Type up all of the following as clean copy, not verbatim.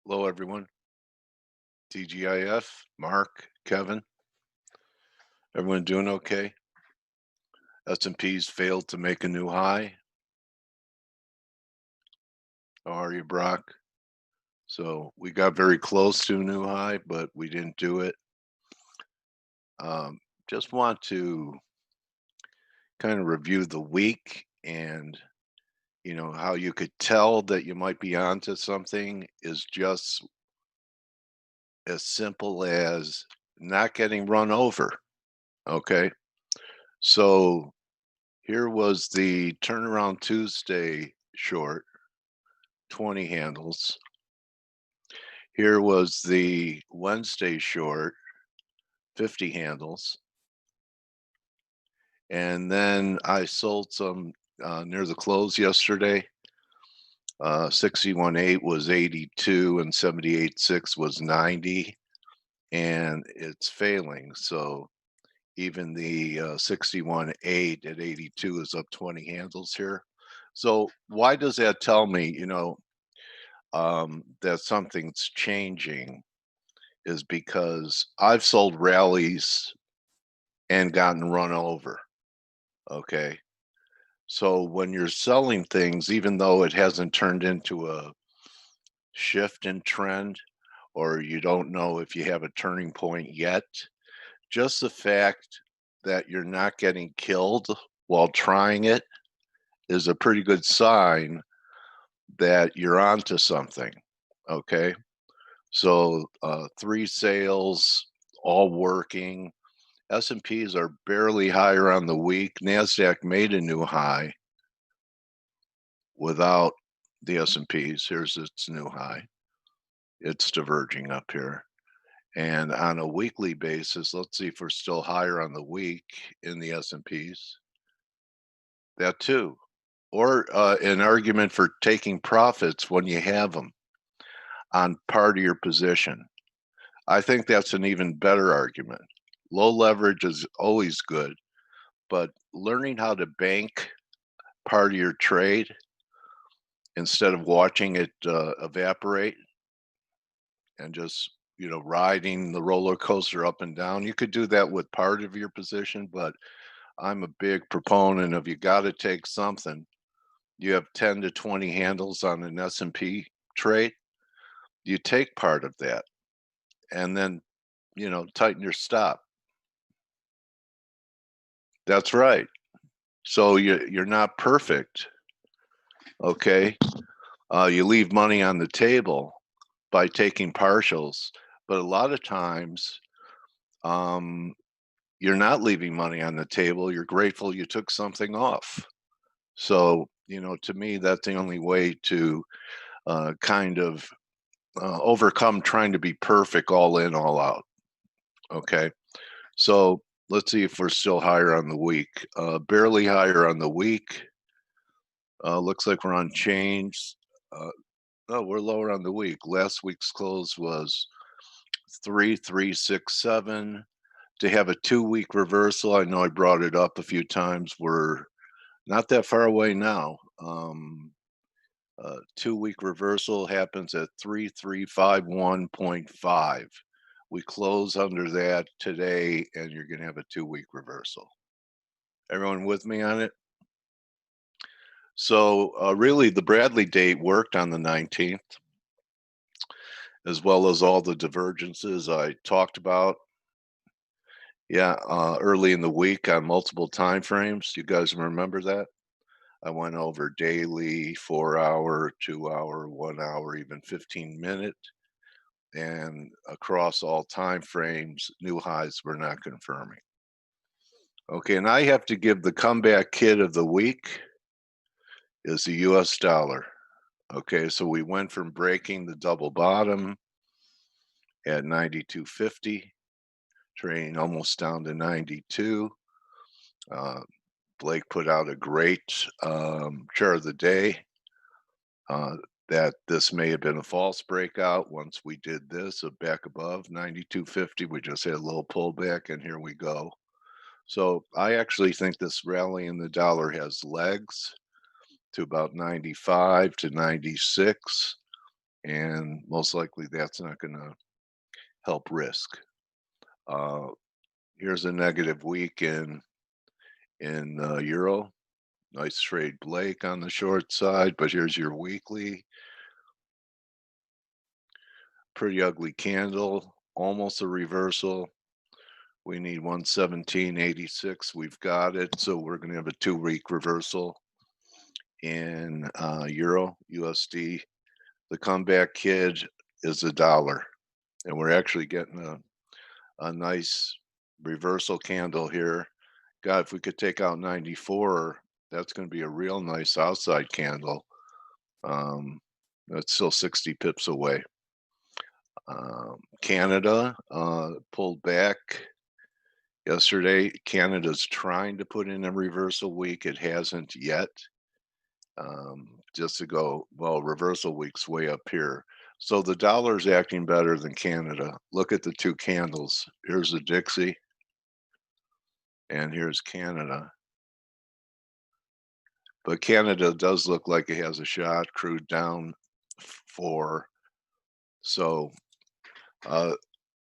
Hello, everyone. TGIF, Mark, Kevin, everyone doing okay? S&P's failed to make a new high. How are you, Brock? So we got very close to a new high, but we didn't do it. Just want to kind of review the week and how you could tell that you might be onto something is just as simple as not getting run over. Okay. So here was the turnaround Tuesday short, 20 handles. Here was the Wednesday short, 50 handles. And then I sold some near the close yesterday. 61.8 was 82 and 78.6 was 90. And it's failing. So even the 61.8 at 82 is up 20 handles here. So why does that tell me, that something's changing is because I've sold rallies and gotten run over. Okay. So when you're selling things, even though it hasn't turned into a shift in trend, or you don't know if you have a turning point yet, just the fact that you're not getting killed while trying it is a pretty good sign that you're onto something. Okay. So three sales, all working. S&Ps are barely higher on the week. NASDAQ made a new high without the S&Ps. Here's its new high. It's diverging up here. And on a weekly basis, let's see if we're still higher on the week in the S&Ps. That too. Or an argument for taking profits when you have them on part of your position. I think that's an even better argument. Low leverage is always good, but learning how to bank part of your trade instead of watching it evaporate and just riding the roller coaster up and down. You could do that with part of your position, but I'm a big proponent of you got to take something. You have 10 to 20 handles on an S&P trade. You take part of that and then tighten your stop. That's right. So you're not perfect. Okay. You leave money on the table by taking partials, but a lot of times um, you're not leaving money on the table. You're grateful you took something off. So, to me, that's the only way to kind of overcome trying to be perfect all in, all out. Okay. So let's see if we're still higher on the week. Barely higher on the week. Looks like we're on change. Uh, no, we're lower on the week. Last week's close was 3367. To have a 2 week reversal, I know I brought it up a few times. We're not that far away now. 2 week reversal happens at 3351.5. We close under that today, and you're going to have a 2 week reversal. Everyone with me on it? So, really, the Bradley date worked on the 19th, as well as all the divergences I talked about. Yeah, early in the week on multiple time frames. You guys remember that? I went over daily, 4 hour, 2 hour, 1 hour, even 15 minute, and across all time frames, new highs were not confirming. Okay, and I have to give the comeback kid of the week is the US dollar. Okay, so we went from breaking the double bottom at 92.50, trading almost down to 92. Blake put out a great chart of the day that this may have been a false breakout. Once we did this, back above 92.50, we just had a little pullback, and here we go. So I actually think this rally in the dollar has legs to about 95 to 96. and most likely that's not going to help risk. Uh, Here's a negative week in euro. Nice trade Blake on the short side, but here's your weekly. Pretty ugly candle, almost a reversal. We need 117.86. We've got it. So we're going to have a 2-week reversal in euro USD. The comeback kid is $1, and we're actually getting a nice reversal candle here. God, if we could take out 94, that's going to be a real nice outside candle. That's still 60 pips away. Canada pulled back yesterday. Canada's trying to put in a reversal week. It hasn't yet. Just to go, well, reversal week's way up here. So the dollar's acting better than Canada. Look at the two candles. Here's the Dixie, and here's Canada. But Canada does look like it has a shot. Crude down 4. So I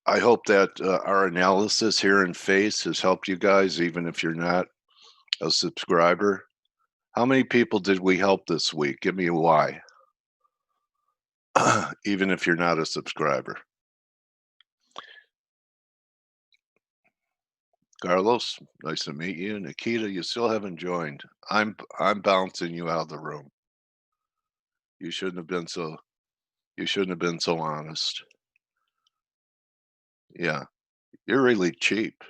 hope that our analysis here in Face has helped you guys, even if you're not a subscriber. How many people did we help this week? Give me a why. Even if you're not a subscriber. Carlos, nice to meet you. Nikita, you still haven't joined. I'm bouncing you out of the room. You shouldn't have been so honest. Yeah, you're really cheap.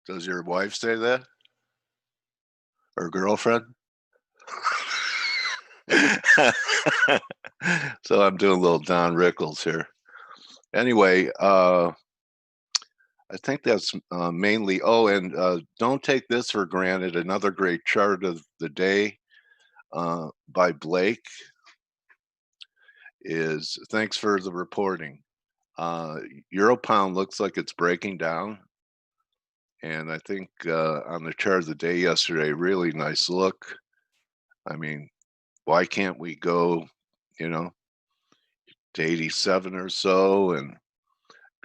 Does your wife say that? Or girlfriend? So I'm doing a little Don Rickles here. Anyway, I think that's mainly. Oh, and don't take this for granted. Another great chart of the day by Blake is, thanks for the reporting. Euro pound looks like it's breaking down. And I think on the chart of the day yesterday, really nice look. I mean, why can't we go, to 87 or so? And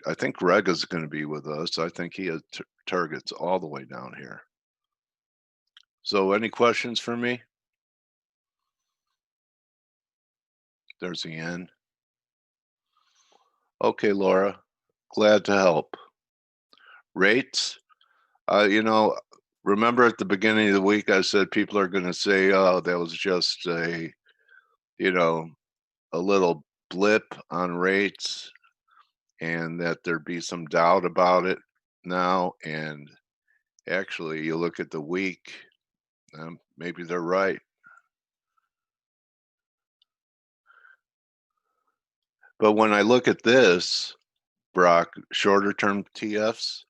I think Greg is going to be with us. I think he has targets all the way down here. So any questions for me? There's the end. Okay, Laura, glad to help. Rates, remember at the beginning of the week, I said people are going to say, oh, that was just a little blip on rates, and that there'd be some doubt about it now. And actually, you look at the week, maybe they're right. But when I look at this, Brock, shorter term TFs,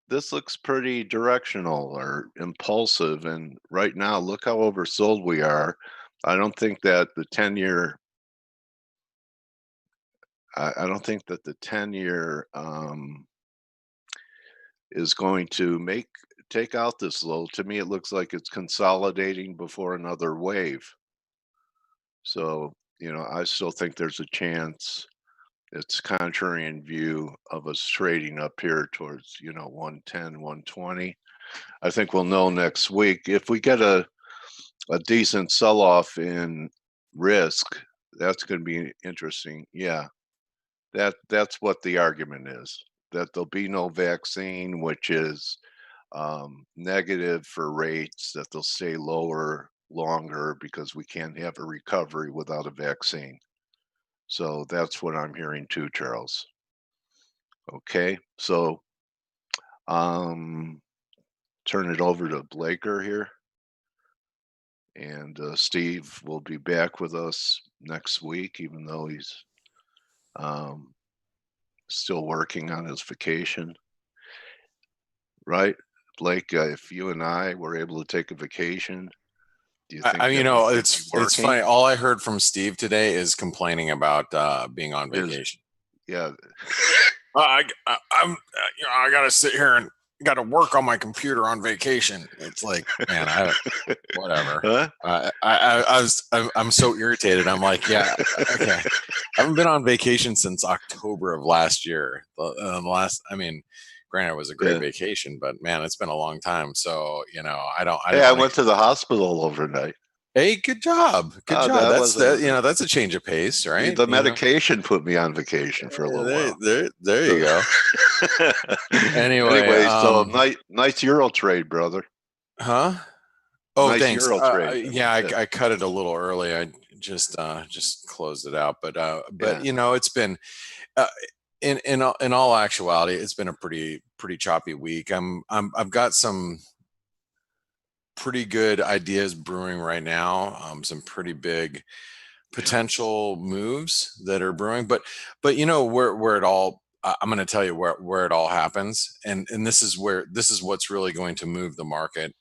this looks pretty directional or impulsive. And right now, look how oversold we are. I don't think that the 10-year, I don't think that the 10-year is going to take out this low. To me, it looks like it's consolidating before another wave. So, I still think there's a chance. It's contrarian view of us trading up here towards, 110, 120. I think we'll know next week. If we get a decent sell-off in risk, that's going to be interesting. Yeah, that's what the argument is, that there'll be no vaccine, which is negative for rates, that they'll stay lower longer because we can't have a recovery without a vaccine. So that's what I'm hearing too, Charles. Okay, so turn it over to Blaker here. And Steve will be back with us next week, even though he's still working on his vacation. Right, Blake? If you and I were able to take a vacation, do you think that we would it's be working? funny. All I heard from Steve today is complaining about being on vacation. Yeah. I gotta sit here and got to work on my computer on vacation. It's like, man, whatever. Huh? I'm so irritated. I'm like, yeah, okay. I haven't been on vacation since October of last year. I mean, granted, it was a great Yeah. vacation, but man, it's been a long time. So, I don't Hey, I want to. went to the hospital overnight. Hey, good job. Good job. That That's was that, that's a change of pace, right? the medication put me on vacation for a little while. There you go. Anyway, Anyway, so nice Euro trade, brother. huh? Oh, Nice thanks. Euro trade. Yeah, I cut it a little early. I just closed it out, but Yeah. it's been uh, in all actuality, it's been a pretty choppy week. I've got some pretty good ideas brewing right now. Some pretty big potential moves that are brewing, but where it all. I'm going to tell you where it all happens, and this is what's really going to move the market.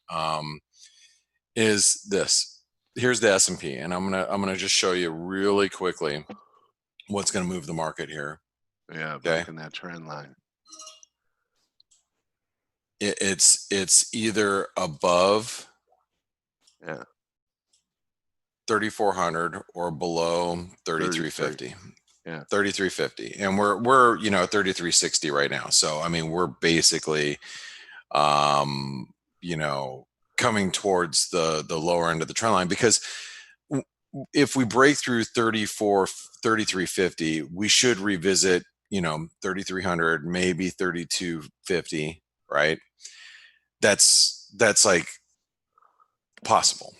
Is this. Here's the S&P, and I'm gonna just show you really quickly what's going to move the market here. Yeah, Okay, breaking that trend line. it's either above Yeah. 3,400 or below 33. 3,350. Yeah. 3,350, and we're 3,360 right now. So I mean, we're basically um, coming towards the lower end of the trend line, because if we break through 3,350, we should revisit 3,300, maybe 3,250, right? That's like possible.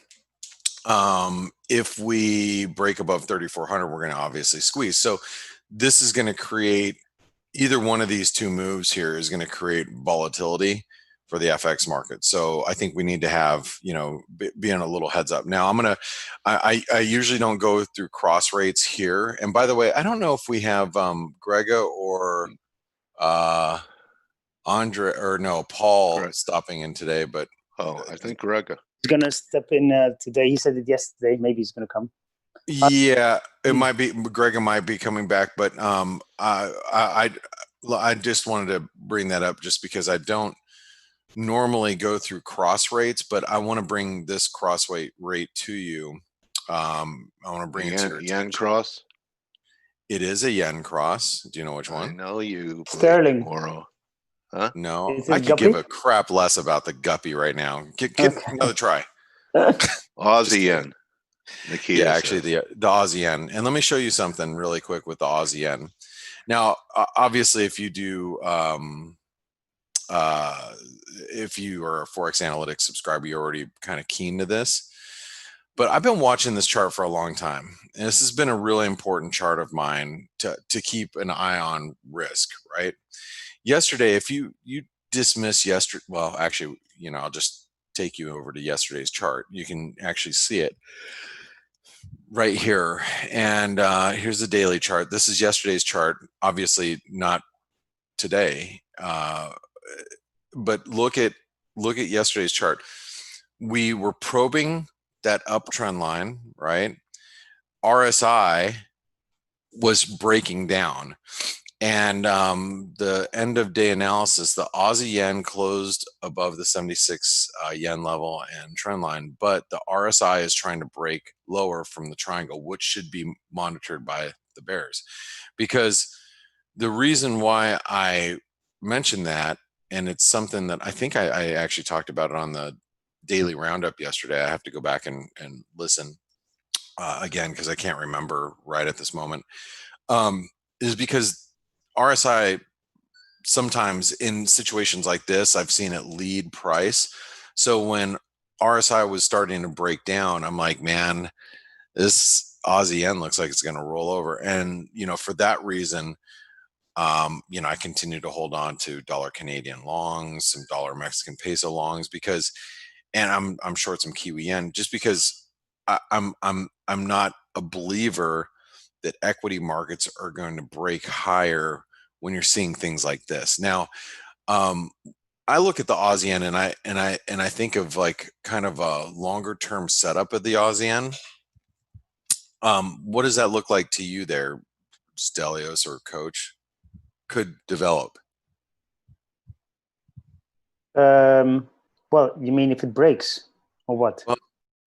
If we break above 3,400, we're going to obviously squeeze. So this is going to create, either one of these two moves here is going to create volatility for the FX market. So I think we need to have, be on a little heads up. Now I usually don't go through cross rates here. And by the way, I don't know if we have Grega or Andre, or no, Paul Correct. stopping in today, but I think Grega. He's gonna step in today. He said it yesterday. Maybe he's gonna come. yeah, it might be Grega might be coming back, but I just wanted to bring that up just because I don't normally go through cross rates, but I want to bring this cross rate to you. I want to bring it to your Yen attention. cross. It is a yen cross. Do you know which I one? know you. Sterling. Moro. Huh? No, Is it I could guppy? give a crap less about the guppy right now. Get Okay. another try. Aussie yen. Nikita Yeah, actually says. the Aussie yen. And let me show you something really quick with the Aussie yen. Now, obviously, if you do, if you are a Forex Analytics subscriber, you're already kind of keen to this. But I've been watching this chart for a long time, and this has been a really important chart of mine to keep an eye on risk. Right? Yesterday, if you dismiss yesterday, well, actually, I'll just take you over to yesterday's chart. You can actually see it right here, and here's the daily chart. This is yesterday's chart, obviously not today, but look at yesterday's chart. We were probing that uptrend line, right? RSI was breaking down, and the end of day analysis, the Aussie yen closed above the 76 yen level and trend line, but the RSI is trying to break lower from the triangle, which should be monitored by the bears. Because the reason why I mentioned that, and it's something that I think I actually talked about it on the daily roundup yesterday. I have to go back and listen again because I can't remember right at this moment. Is because RSI, sometimes in situations like this, I've seen it lead price. So when RSI was starting to break down, I'm like, man, this Aussie yen looks like it's going to roll over. And, for that reason, I continue to hold on to dollar Canadian longs, some dollar Mexican peso longs, because, and I'm short some Kiwi yen, just because I'm not a believer that equity markets are going to break higher when you're seeing things like this. Now, I look at the Aussie yen and I think of like kind of a longer term setup of the Aussie yen. What does that look like to you there, Stelios or Coach? Could develop? Well, you mean if it breaks or what? Well,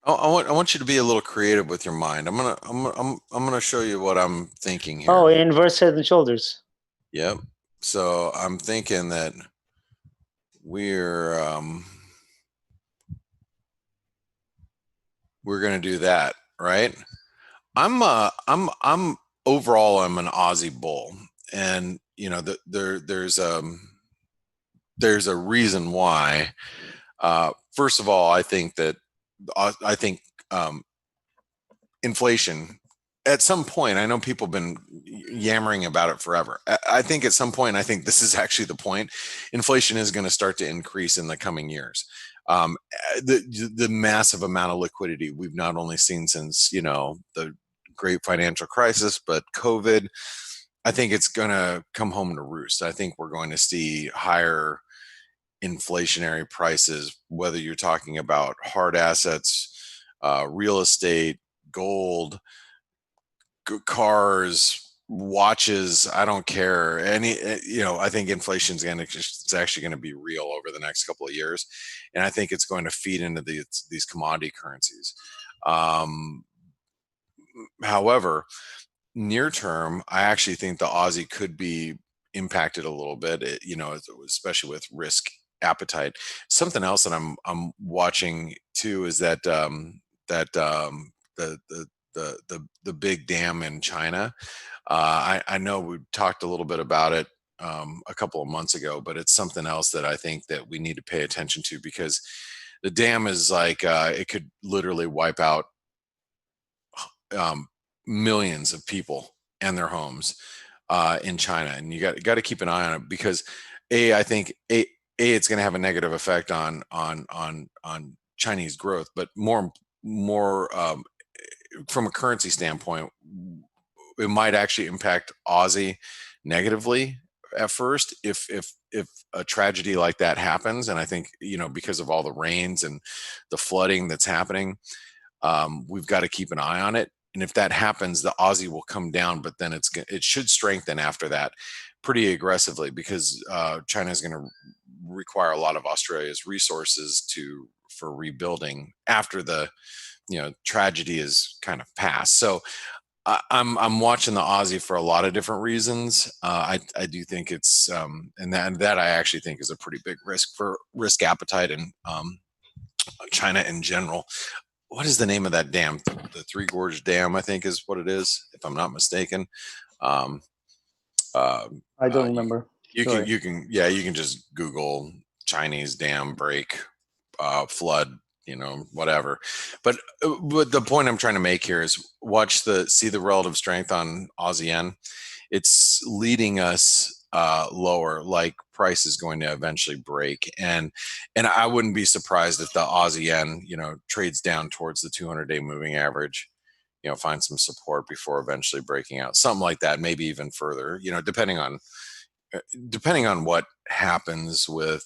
I want you to be a little creative with your mind. I'm gonna show you what I'm thinking here. Oh, inverse head and shoulders. Yep. So I'm thinking that we're gonna do that, right? I'm overall I'm an Aussie bull, and you know there's a reason why. First of all, I think that I think inflation at some point, I know people have been yammering about it forever. I think at some point, I think this is actually the point. Inflation is going to start to increase in the coming years. The massive amount of liquidity we've not only seen since, you know, the great financial crisis, but COVID, I think it's going to come home to roost. I think we're going to see higher inflationary prices, whether you're talking about hard assets, real estate, gold, cars, watches. I don't care. You know, I think inflation is going to, it's actually going to be real over the next couple of years. And I think it's going to feed into these commodity currencies. However, near term, I actually think the Aussie could be impacted a little bit, you know, especially with risk appetite. Something else that I'm watching too is that the big dam in China. I know we talked a little bit about it a couple of months ago, but it's something else that I think that we need to pay attention to, because the dam is like it could literally wipe out millions of people and their homes in China, and you got to keep an eye on it, because I think it's going to have a negative effect on Chinese growth, but more from a currency standpoint, it might actually impact Aussie negatively at first if a tragedy like that happens. And I think, you know, because of all the rains and the flooding that's happening, we've got to keep an eye on it. And if that happens, the Aussie will come down, but then it should strengthen after that pretty aggressively, because China is going to require a lot of Australia's resources for rebuilding after the, you know, tragedy is kind of past. So I'm watching the Aussie for a lot of different reasons. I do think it's and that I actually think is a pretty big risk appetite in China in general. What is the name of that dam? The Three Gorge Dam, I think, is what it is, if I'm not mistaken. I don't remember. You can just Google Chinese dam break, flood, you know, whatever. But the point I'm trying to make here is see the relative strength on Aussie yen. It's leading us lower, like price is going to eventually break, and I wouldn't be surprised if the Aussie yen, you know, trades down towards the 200-day moving average, you know, find some support before eventually breaking out, something like that, maybe even further, you know, depending on what happens with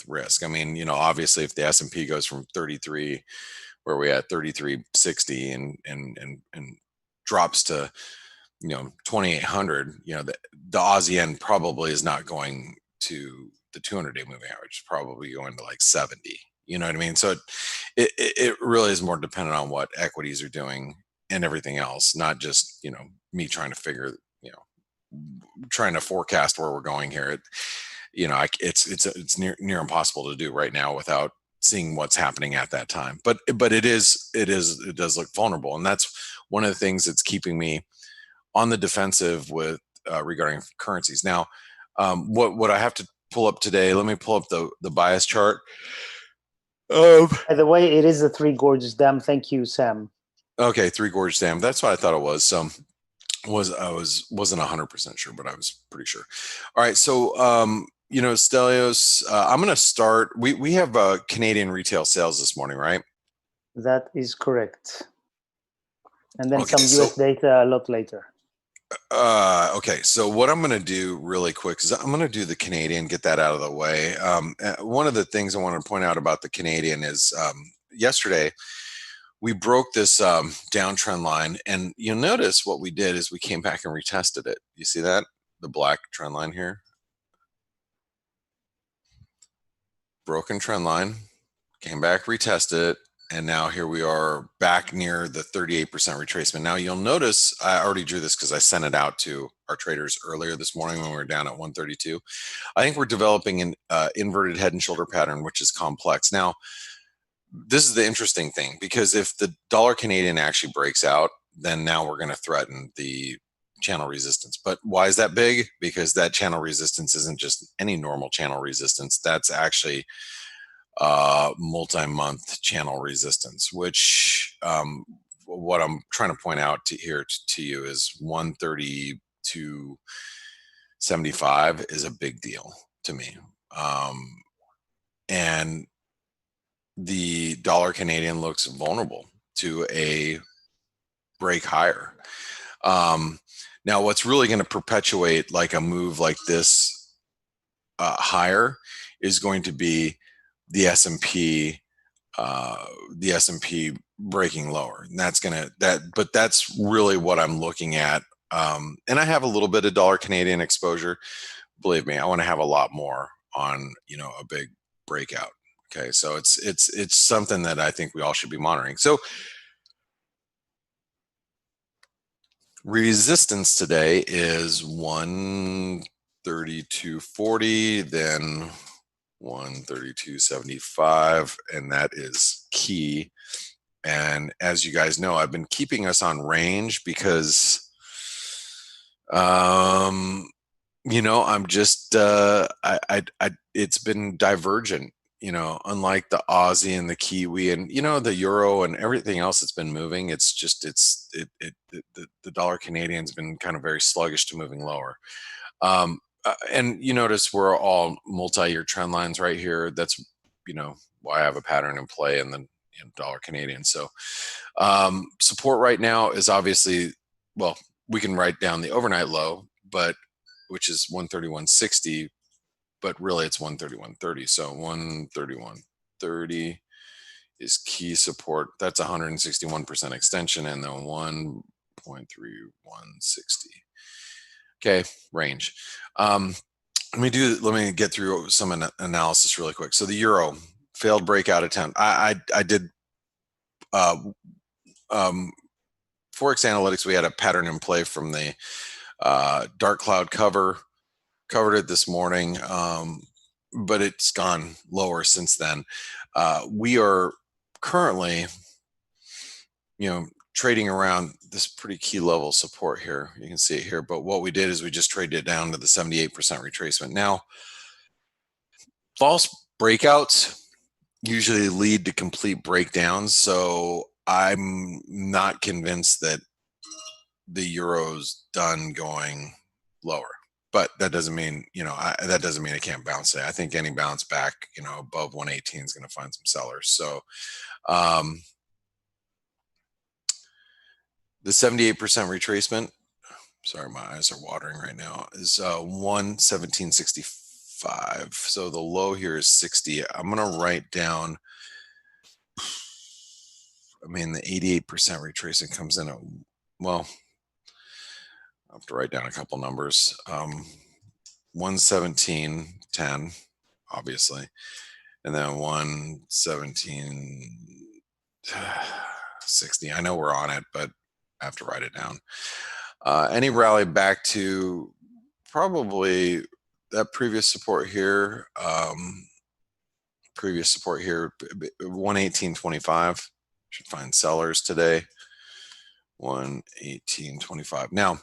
risk. I mean, you know, obviously if the S&P goes from 33, where we at 3360, and drops to, you know, 2800, you know, the Aussie yen probably is not going to the 200-day moving average, probably going to like 70. You know what I mean? So it really is more dependent on what equities are doing and everything else, not just, you know, me trying to figure, you know, trying to forecast where we're going here. You know, it's near impossible to do right now without seeing what's happening at that time. But it does look vulnerable, and that's one of the things that's keeping me on the defensive with regarding currencies. Now, what I have to pull up today, let me pull up the bias chart. By the way, it is the Three Gorges Dam. Thank you, Sam. Okay, Three Gorges Dam. That's what I thought it was. So wasn't 100% sure, but I was pretty sure. All right, so you know, Stelios, I'm going to start. We have Canadian retail sales this morning, right? That is correct. And then some US data a lot later. Okay, so what I'm going to do really quick is I'm going to do the Canadian, get that out of the way. One of the things I want to point out about the Canadian is yesterday we broke this downtrend line, and you'll notice what we did is we came back and retested it. You see that? The black trend line here? broken trend line, came back, retested it, and now here we are back near the 38% retracement. Now you'll notice I already drew this because I sent it out to our traders earlier this morning when we were down at 132. I think we're developing an inverted head and shoulder pattern, which is complex. Now, this is the interesting thing, because if the dollar Canadian actually breaks out, then now we're going to threaten the channel resistance. But why is that big? Because that channel resistance isn't just any normal channel resistance. That's actually multi-month channel resistance, which what I'm trying to point out to you is 132.75 is a big deal to me. And the dollar Canadian looks vulnerable to a break higher. Now, what's really going to perpetuate like a move like this higher is going to be the S&P, breaking lower, and but that's really what I'm looking at. And I have a little bit of dollar Canadian exposure. Believe me, I want to have a lot more on, a big breakout. Okay, so it's something that I think we all should be monitoring. So resistance today is 132.40, then 132.75, and that is key. And as you guys know, I've been keeping us on range because I'm just it's been divergent, unlike the Aussie and the Kiwi and the Euro and everything else that's been moving. It's just the dollar Canadian's been kind of very sluggish to moving lower. And you notice we're all multi-year trend lines right here. That's why I have a pattern in play in the dollar Canadian. So support right now is obviously, well, we can write down the overnight low, which is 131.60, but really it's 131.30. So 131.30 is key support. That's 161% extension, and then 1.3160. Okay, range. Let me get through some analysis really quick. So the euro failed breakout attempt. I did Forex Analytics. We had a pattern in play from the dark cloud covered it this morning, but it's gone lower since then. We are currently, trading around this pretty key level of support here. You can see it here, but what we did is we just traded it down to the 78% retracement. Now, false breakouts usually lead to complete breakdowns, so I'm not convinced that the euro's done going lower. But that doesn't mean, that doesn't mean it can't bounce. I think any bounce back, above 118 is going to find some sellers. So the 78% retracement, sorry, my eyes are watering right now, is 117.65. So the low here is 60. I'm going to write down, the 88% retracement comes in at, well, I have to write down a couple numbers. 117.10, obviously, and then 117.60. I know we're on it, but I have to write it down. Any rally back to probably that previous support here, 118.25. Should find sellers today. 118.25. Now,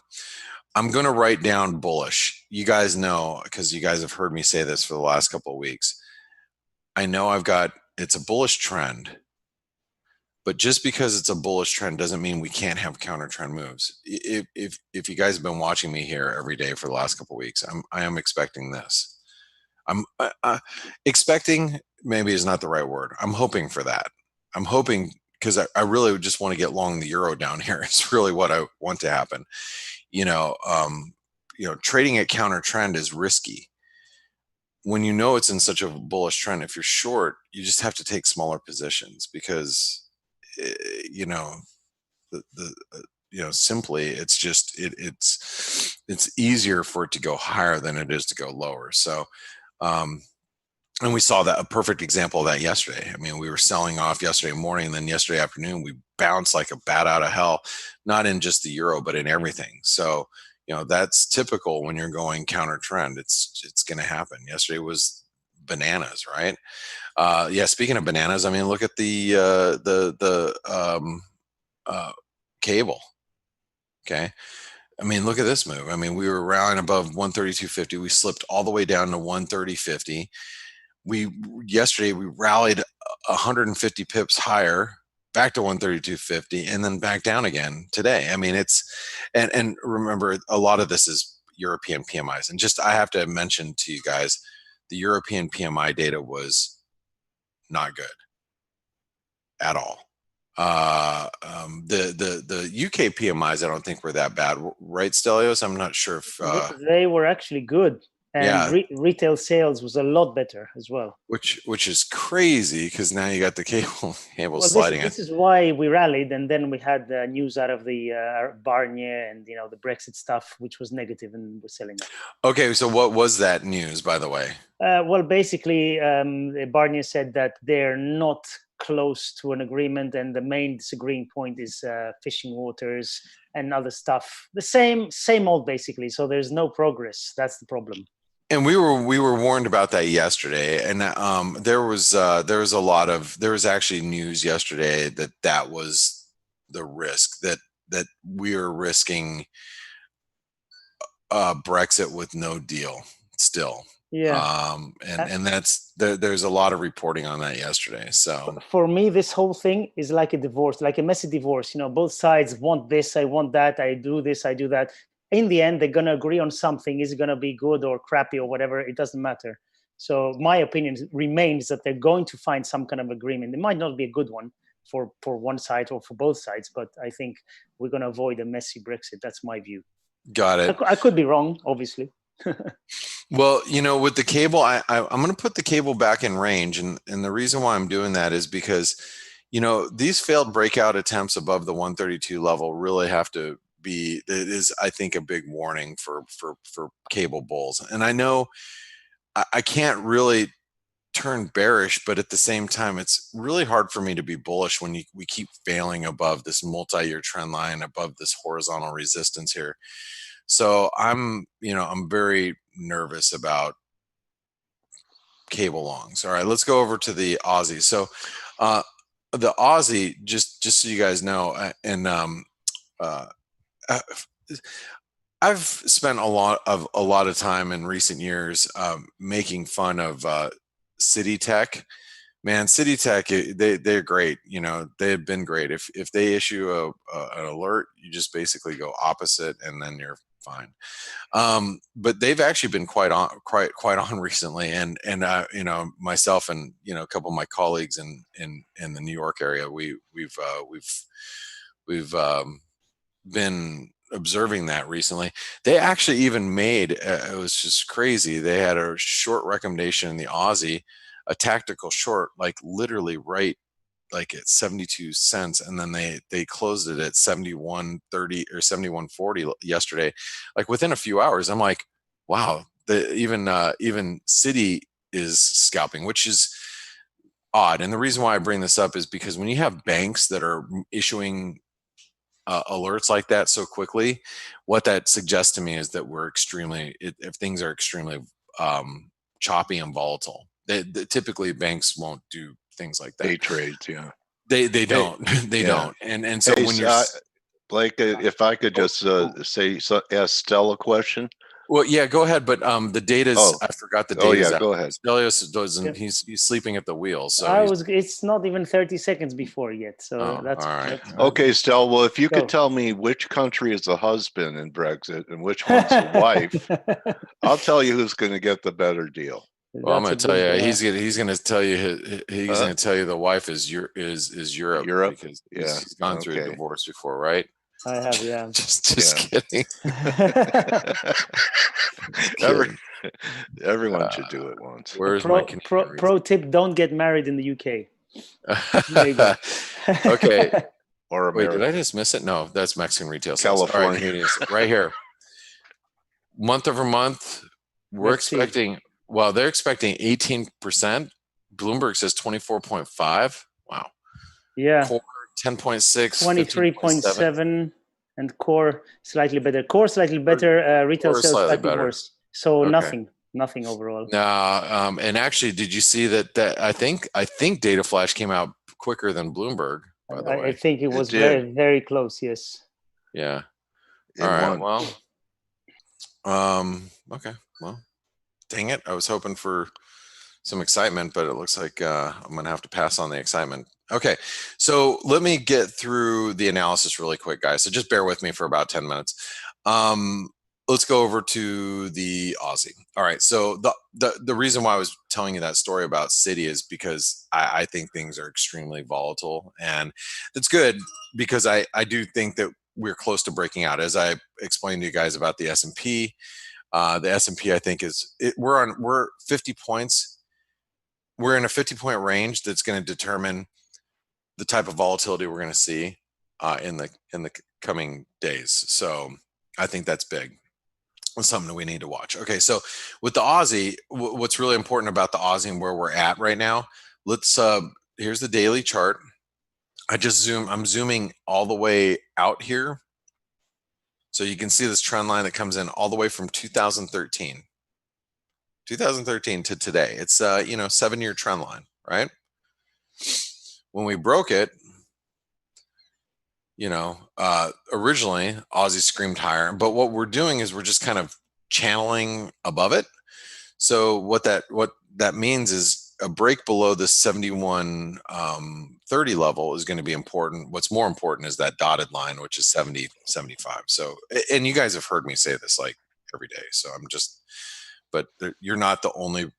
I'm going to write down bullish. You guys know, because you guys have heard me say this for the last couple of weeks. I know it's a bullish trend, but just because it's a bullish trend doesn't mean we can't have counter trend moves. If you guys have been watching me here every day for the last couple of weeks, I am expecting this. I'm expecting, maybe is not the right word. I'm hoping for that. I'm hoping, because I really just want to get long the euro down here. It's really what I want to happen. Trading at counter trend is risky. When it's in such a bullish trend, if you're short, you just have to take smaller positions because, simply it's just it's easier for it to go higher than it is to go lower. So And we saw that a perfect example of that yesterday. I mean, we were selling off yesterday morning, and then yesterday afternoon we bounced like a bat out of hell, not in just the euro, but in everything. So, that's typical when you're going counter trend. It's going to happen. Yesterday was bananas, right? Yeah. Speaking of bananas, I mean, look at the cable. Okay. I mean, look at this move. I mean, we were rallying above 132.50. We slipped all the way down to 130.50. Yesterday we rallied 150 pips higher, back to 132.50, and then back down again today. I mean, and remember, a lot of this is European PMIs, and just I have to mention to you guys, the European PMI data was not good at all. The UK PMIs, I don't think were that bad, right, Stelios? I'm not sure if they were actually good, and yeah, retail sales was a lot better as well. Which is crazy, because now you got the cable sliding. This is why we rallied, and then we had the news out of the Barnier and the Brexit stuff, which was negative, and we're selling it. Okay, so what was that news, by the way? Well, basically, Barnier said that they're not close to an agreement, and the main disagreeing point is fishing waters and other stuff. The same old, basically. So there's no progress. That's the problem. And we were warned about that yesterday, and there was actually news yesterday that was the risk that we are risking Brexit with no deal still. Yeah. And that's there's a lot of reporting on that yesterday. So for me, this whole thing is like a divorce, like a messy divorce. Both sides want this, I want that, I do this, I do that. In the end, they're going to agree on something. Is it going to be good or crappy or whatever? It doesn't matter. So my opinion remains that they're going to find some kind of agreement. It might not be a good one for one side or for both sides, but I think we're going to avoid a messy Brexit. That's my view. Got it. I could be wrong, obviously. Well, with the cable, I'm going to put the cable back in range. And the reason why I'm doing that is because, these failed breakout attempts above the 132 level really have to be, it is, I think, a big warning for cable bulls. And I know I can't really turn bearish, but at the same time, it's really hard for me to be bullish when we keep failing above this multi-year trend line, above this horizontal resistance here. So I'm very nervous about cable longs. All right, let's go over to the Aussie. So the Aussie, just so you guys know, and I've spent a lot of time in recent years making fun of City Tech. Man, City Tech, they're great. They've been great. If they issue an alert, you just basically go opposite, and then you're fine. But they've actually been quite on recently, and myself and a couple of my colleagues in the New York area, we've been observing that recently. They actually even made it was just crazy. They had a short recommendation in the Aussie, a tactical short, like literally right like at 72 cents, and then they closed it at 71.30 or 71.40 yesterday, like within a few hours. I'm like, wow, even Citi is scalping, which is odd. And the reason why I bring this up is because when you have banks that are issuing alerts like that so quickly, what that suggests to me is that we're if things are extremely choppy and volatile, typically banks won't do things like that. Day trades, yeah. They don't. They don't. And so when you're Blake, if I could just ask Stella a question. Well, yeah, go ahead. But the data's I forgot the data. Oh yeah, go ahead. Stelios doesn't. He's sleeping at the wheel. So it's not even 30 seconds before yet. So that's all right. Okay, Stella. Well, if you could tell me which country is the husband in Brexit and which one's the wife, I'll tell you who's going to get the better deal. Well, I'm going to tell you, he's going to tell you, he's going to tell you the wife is Europe. Europe, because he's gone through a divorce before, right? I have, yeah. just kidding. Everyone should do it once. Where's pro tip? Don't get married in the UK. There you go. Okay. Or wait, did I just miss it? No, that's Mexican retail sales. California. All right, right here. Month over month, we're expecting Well, they're expecting 18%. Bloomberg says 24.5. Wow. Yeah, Core 10.6, 15.7. 23.7, and core slightly better. Core slightly better. Retail Core sales slightly slightly better. worse. So Okay. nothing overall. And actually, did you see that I think Data Flash came out quicker than Bloomberg, by the I way. think it It was did. very close. Yes. Yeah. It All right. won. Well, okay. Well, dang it. I was hoping for some excitement, but it looks like I'm going to have to pass on the excitement. Okay. So let me get through the analysis really quick, guys. So just bear with me for about 10 minutes. Let's go over to the Aussie. All right. So the reason why I was telling you that story about Citi is because I think things are extremely volatile, and that's good because I do think that we're close to breaking out. As I explained to you guys about the S&P, the S&P I think we're 50 points. We're in a 50-point range that's going to determine the type of volatility we're going to see in the coming days. So I think that's big. It's something that we need to watch. Okay, so with the Aussie, what's really important about the Aussie and where we're at right now, here's the daily chart. I'm zooming all the way out here. So you can see this trend line that comes in all the way from 2013 to today. It's 7-year trend line, right? When we broke it, originally Aussie screamed higher, but what we're doing is we're just kind of channeling above it. So what that means is a break below the 71.30 level is going to be important. What's more important is that dotted line, which is 70.75. So, and you guys have heard me say this like every day. So but you're not the only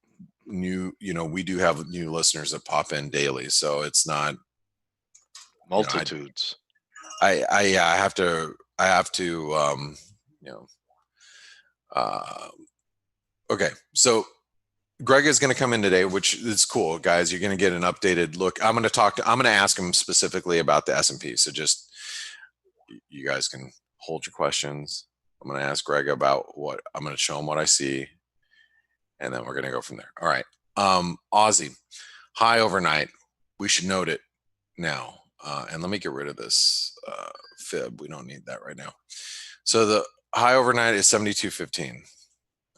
new, we do have new listeners that pop in daily. So it's not Multitudes. I have to okay. So Greg is going to come in today, which is cool, guys. You're going to get an updated look. I'm going to ask him specifically about the S&P. So just, you guys can hold your questions. I'm going to ask Greg about I'm going to show him what I see, and then we're going to go from there. All right. Aussie high overnight. We should note it now. And let me get rid of this fib. We don't need that right now. So the high overnight is 72.15.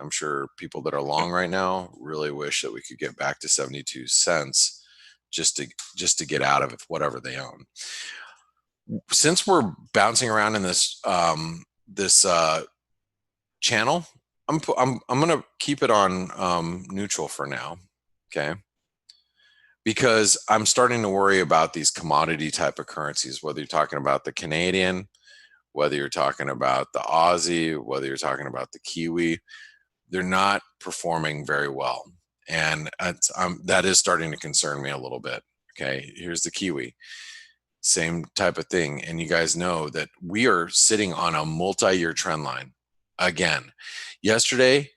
I'm sure people that are long right now really wish that we could get back to 72 cents just to get out of it, whatever they own. Since we're bouncing around in this channel, I'm going to keep it on neutral for now, okay? Because I'm starting to worry about these commodity type of currencies, whether you're talking about the Canadian, whether you're talking about the Aussie, whether you're talking about the Kiwi. They're not performing very well. And that is starting to concern me a little bit. Okay, here's the Kiwi. Same type of thing. And you guys know that we are sitting on a multi-year trend line. Again, yesterday,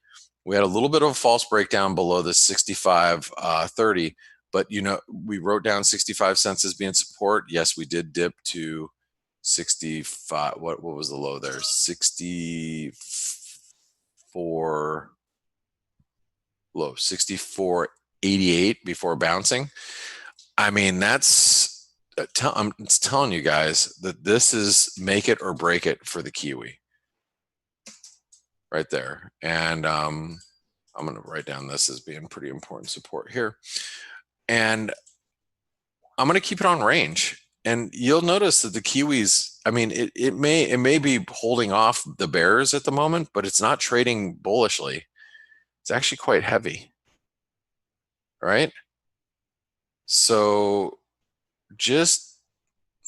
we had a little bit of a false breakdown below the 65.30, but we wrote down 65 cents as being support. Yes, we did dip to 65. What was the low there? 64.88 before bouncing. I mean, I'm telling you guys that this is make it or break it for the Kiwi right there. And I'm going to write down this as being pretty important support here. And I'm going to keep it on range. And you'll notice that the Kiwis, I mean, it may be holding off the bears at the moment, but it's not trading bullishly. It's actually quite heavy, right? So just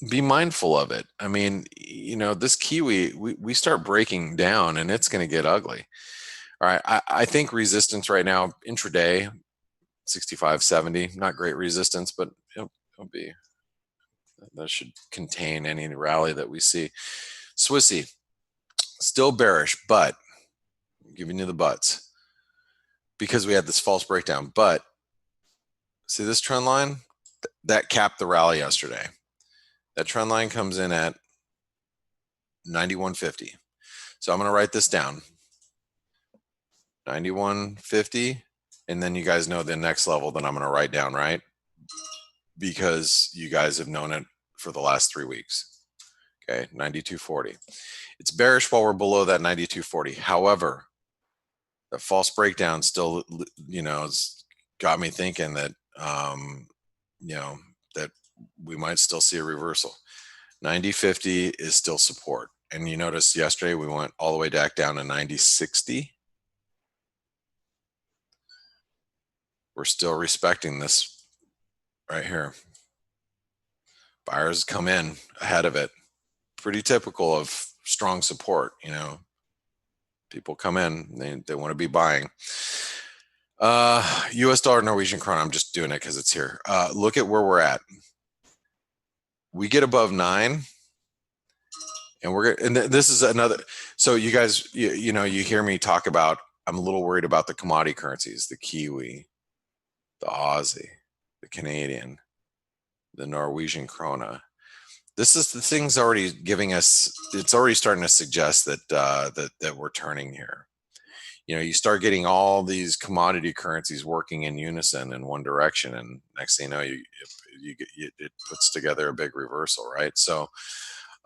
be mindful of it. I mean, this Kiwi, we start breaking down and it's going to get ugly. All right. I think resistance right now, intraday, 65.70, not great resistance, but it'll be, that should contain any rally that we see. Swissy, still bearish, but I'm giving you the buts because we had this false breakdown. But see this trend line? That capped the rally yesterday. That trend line comes in at 91.50. So I'm going to write this down. 91.50 And then you guys know the next level that I'm going to write down, right? Because you guys have known it for the last 3 weeks. Okay, 92.40. It's bearish while we're below that 92.40. However, the false breakdown still, you know, it's got me thinking that, you know, that we might still see a reversal. 90.50 is still support. And you notice yesterday we went all the way back down to 90.60. We're still respecting this right here. Buyers come in ahead of it. Pretty typical of strong support, you know. People come in, they want to be buying. US dollar, Norwegian krone, I'm just doing it because it's here. Look at where we're at. We get above 9, and we're and this is another. So you guys, you know, you hear me talk about, I'm a little worried about the commodity currencies, the Kiwi, the Aussie, the Canadian, the Norwegian krona. This is the thing's already giving us, it's already starting to suggest that that we're turning here. You know, you start getting all these commodity currencies working in unison in one direction, and next thing you know, it puts together a big reversal, right? So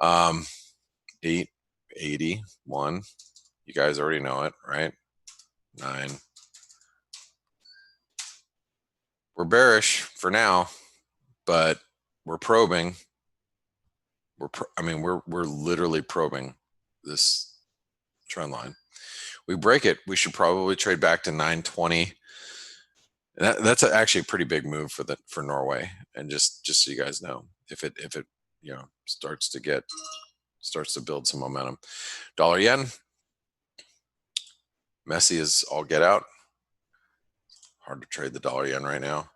881, you guys already know it, right? 9. We're bearish for now, but we're probing. We're literally probing this trend line. We break it, we should probably trade back to 920. That's actually a pretty big move for Norway. And just so you guys know, if it you know starts to build some momentum. Dollar yen, messy as all get out. Hard to trade the dollar yen right now.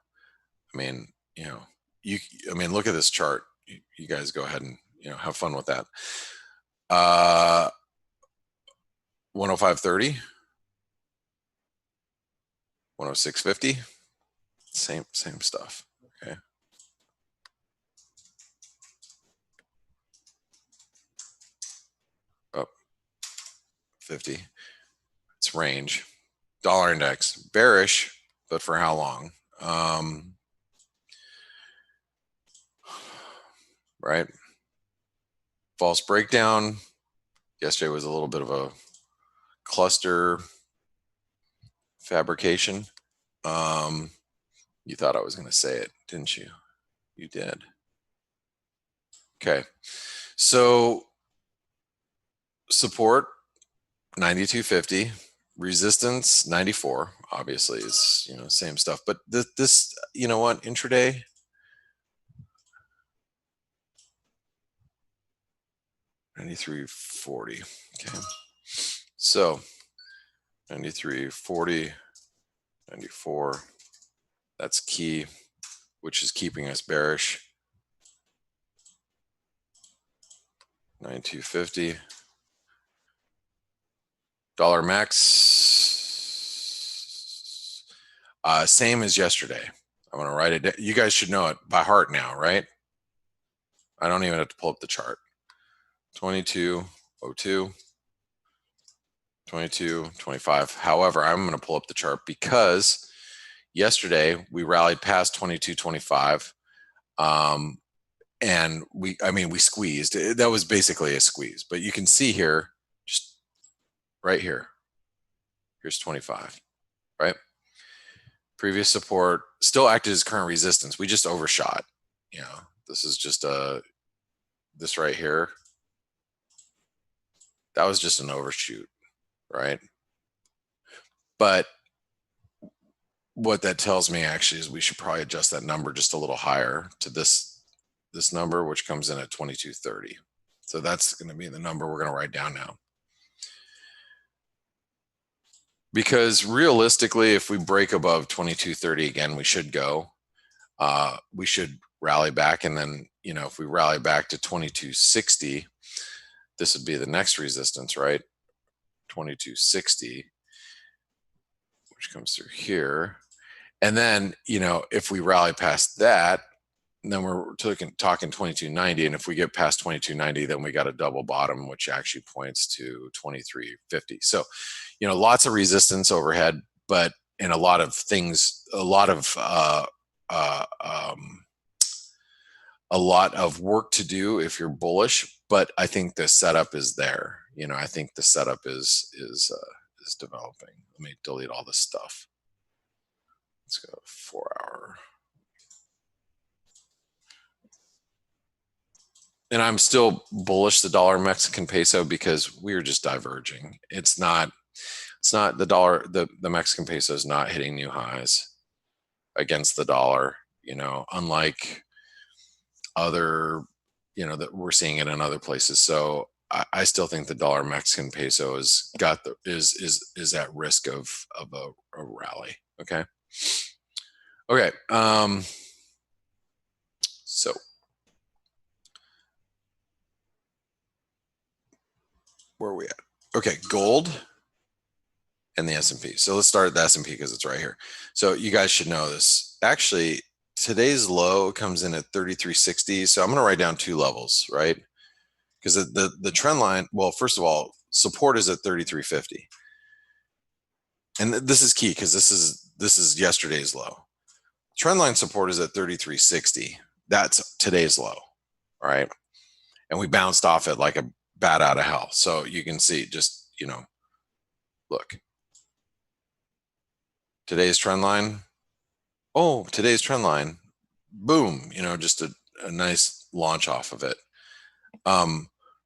I mean, you know, look at this chart. You guys go ahead and, you know, have fun with that. 105.30, 106.50, same stuff. Okay. Up 50. It's range. Dollar index bearish, but for how long? Right. False breakdown. Yesterday was a little bit of a cluster fabrication. You thought I was going to say it, didn't you? You did. Okay. So support 92.50, resistance 94. Obviously, it's, you know, same stuff. But this, you know what, intraday. $93.40. Okay. So 93.40, 94. That's key, which is keeping us bearish. 92.50. Dollar max, same as yesterday. I'm going to write it down. You guys should know it by heart now, right? I don't even have to pull up the chart. 22.02, 22.25. However, I'm going to pull up the chart because yesterday we rallied past 22.25, and we squeezed. That was basically a squeeze, but you can see here, just right here. Here's 25, right? Previous support still acted as current resistance. We just overshot. You know, this is just this right here. That was just an overshoot, right? But what that tells me actually is we should probably adjust that number just a little higher to this number, which comes in at 22.30. So that's going to be the number we're going to write down now. Because realistically, if we break above 22.30 again, we should go. We should rally back, and then, you know, if we rally back to 22.60, this would be the next resistance, right? 22.60, which comes through here. And then, you know, if we rally past that, then we're talking 22.90. And if we get past 22.90, then we got a double bottom, which actually points to 23.50. So, you know, lots of resistance overhead, but a lot of things, a lot of work to do if you're bullish, but I think the setup is there. You know, I think the setup is developing. Let me delete all this stuff. Let's go 4 hour. And I'm still bullish the dollar Mexican peso because we are just diverging. It's not the dollar, the Mexican peso is not hitting new highs against the dollar, you know, unlike other, you know, that we're seeing it in other places. So I still think the dollar Mexican peso is at risk of a rally. Okay. Okay. So where are we at? Okay, gold and the S&P. So let's start at the S&P because it's right here. So you guys should know this. Actually, today's low comes in at 3360. So I'm going to write down 2 levels, right? Because the trend line, well, first of all, support is at 3350. And this is key because this is yesterday's low. Trend line support is at 3360. That's today's low, right? And we bounced off it like a bat out of hell. So you can see, just, you know, look. Today's trend line. Oh, today's trend line. Boom, you know, just a nice launch off of it.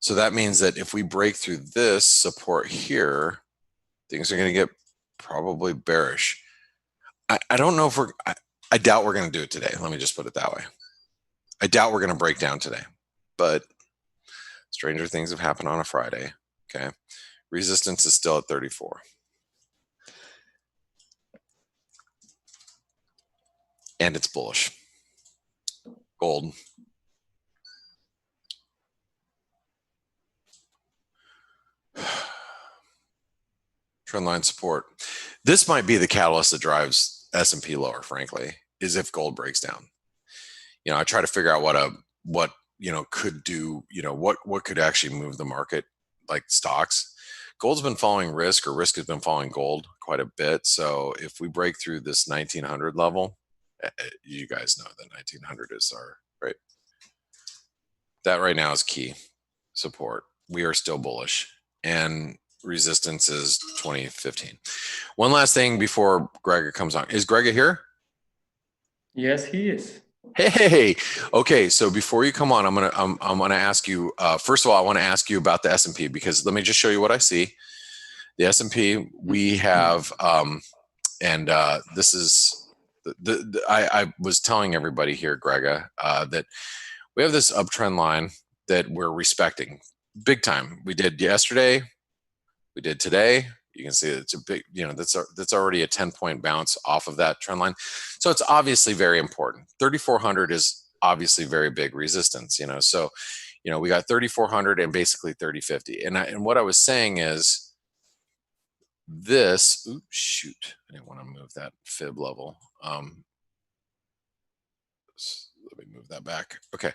So that means that if we break through this support here, things are going to get probably bearish. I don't know if I doubt we're going to do it today. Let me just put it that way. I doubt we're going to break down today, but stranger things have happened on a Friday. Okay. Resistance is still at 34. And it's bullish. Gold. Trendline support. This might be the catalyst that drives S&P lower, frankly, is if gold breaks down. You know, I try to figure out what you know could do, you know, what could actually move the market, like stocks. Gold's been following risk, or risk has been following gold quite a bit. So if we break through this 1900 level, you guys know that 1900 is our, right? That right now is key support. We are still bullish, and resistance is 2015. One last thing before Gregor comes on. Is Gregor here? Yes, he is. Hey, okay. So before you come on, I'm gonna ask you. First of all, I want to ask you about the S&P, because let me just show you what I see. The S&P we have, this is I was telling everybody here, Gregor, that we have this uptrend line that we're respecting big time. We did yesterday. We did today. You can see it's a big, you know, that's already a 10-point bounce off of that trend line. So it's obviously very important. 3,400 is obviously very big resistance, you know. So, you know, we got 3,400 and basically 3050. And what I was saying is this, oops, shoot, I didn't want to move that fib level. Let me move that back. Okay.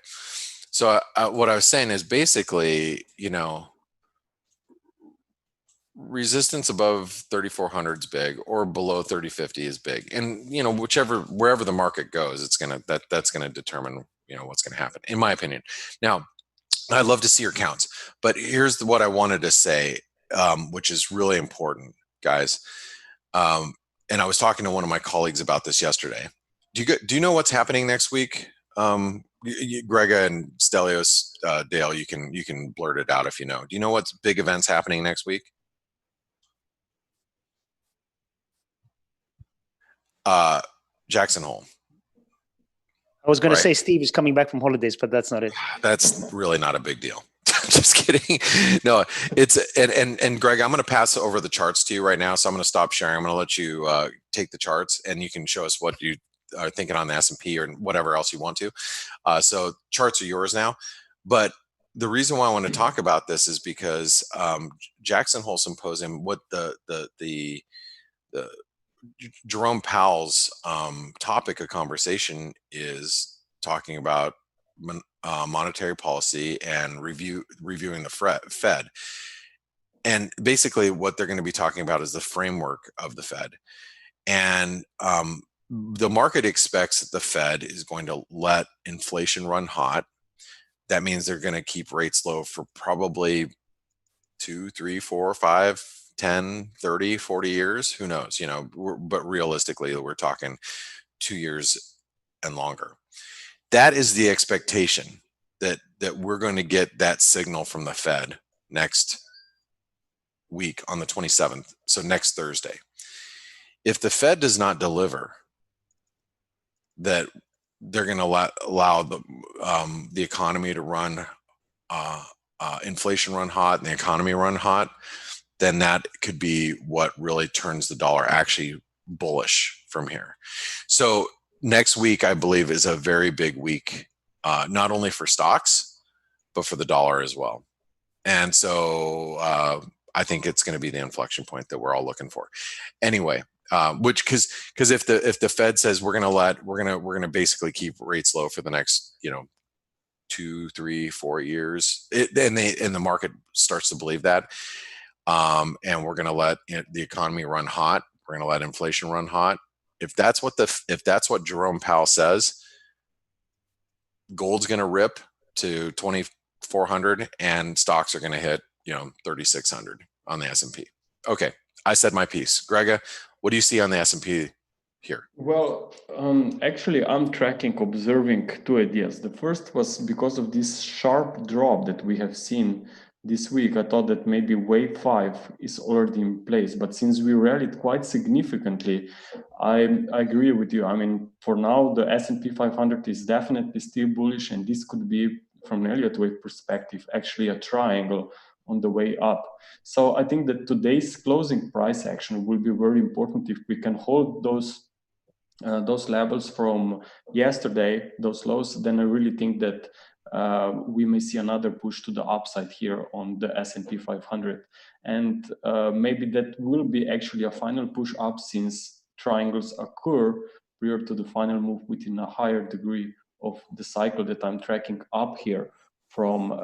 So what I was saying is basically, you know, resistance above 3,400 is big, or below 3050 is big. And, you know, wherever the market goes, it's going to, that's going to determine, you know, what's going to happen, in my opinion. Now, I'd love to see your counts, but here's what I wanted to say, which is really important, guys. And I was talking to one of my colleagues about this yesterday. Do you know what's happening next week? Grega and Stelios, Dale, you can blurt it out if you know. Do you know what's big events happening next week? Jackson Hole. I was going to say Steve is coming back from holidays, but that's not it. That's really not a big deal. Just kidding. No, it's and Greg, I'm going to pass over the charts to you right now. So I'm going to stop sharing. I'm going to let you take the charts, and you can show us what you are thinking on the S&P or whatever else you want to. So charts are yours now. But the reason why I want to talk about this is because Jackson Hole Symposium, what the Jerome Powell's topic of conversation is talking about monetary policy and reviewing the Fed. And basically what they're going to be talking about is the framework of the Fed. And the market expects that the Fed is going to let inflation run hot. That means they're going to keep rates low for probably 2, 3, 4, 5, 10, 30, 40 years. Who knows? But realistically, we're talking 2 years and longer. That is the expectation, that we're going to get that signal from the Fed next week on the 27th. So next Thursday. If the Fed does not deliver, that they're going to allow the economy to run, inflation run hot, and the economy run hot, then that could be what really turns the dollar actually bullish from here. So next week, I believe, is a very big week, not only for stocks, but for the dollar as well. And so I think it's going to be the inflection point that we're all looking for. Anyway, because if the Fed says we're going to basically keep rates low for the next 2, 3, 4 years, and the market starts to believe that, and we're going to let the economy run hot, we're going to let inflation run hot. If that's what Jerome Powell says, gold's going to rip to 2,400, and stocks are going to hit 3,600 on the S&P. Okay, I said my piece. Grega, what do you see on the S&P here? Well, actually, I'm observing two ideas. The first was because of this sharp drop that we have seen this week. I thought that maybe wave 5 is already in place, but since we rallied quite significantly, I agree with you. I mean, for now, the S&P 500 is definitely still bullish, and this could be, from an Elliott wave perspective, actually a triangle on the way up. So I think that today's closing price action will be very important. If we can hold those levels from yesterday, those lows, then I really think that we may see another push to the upside here on the S&P 500. And maybe that will be actually a final push up, since triangles occur prior to the final move within a higher degree of the cycle that I'm tracking up here from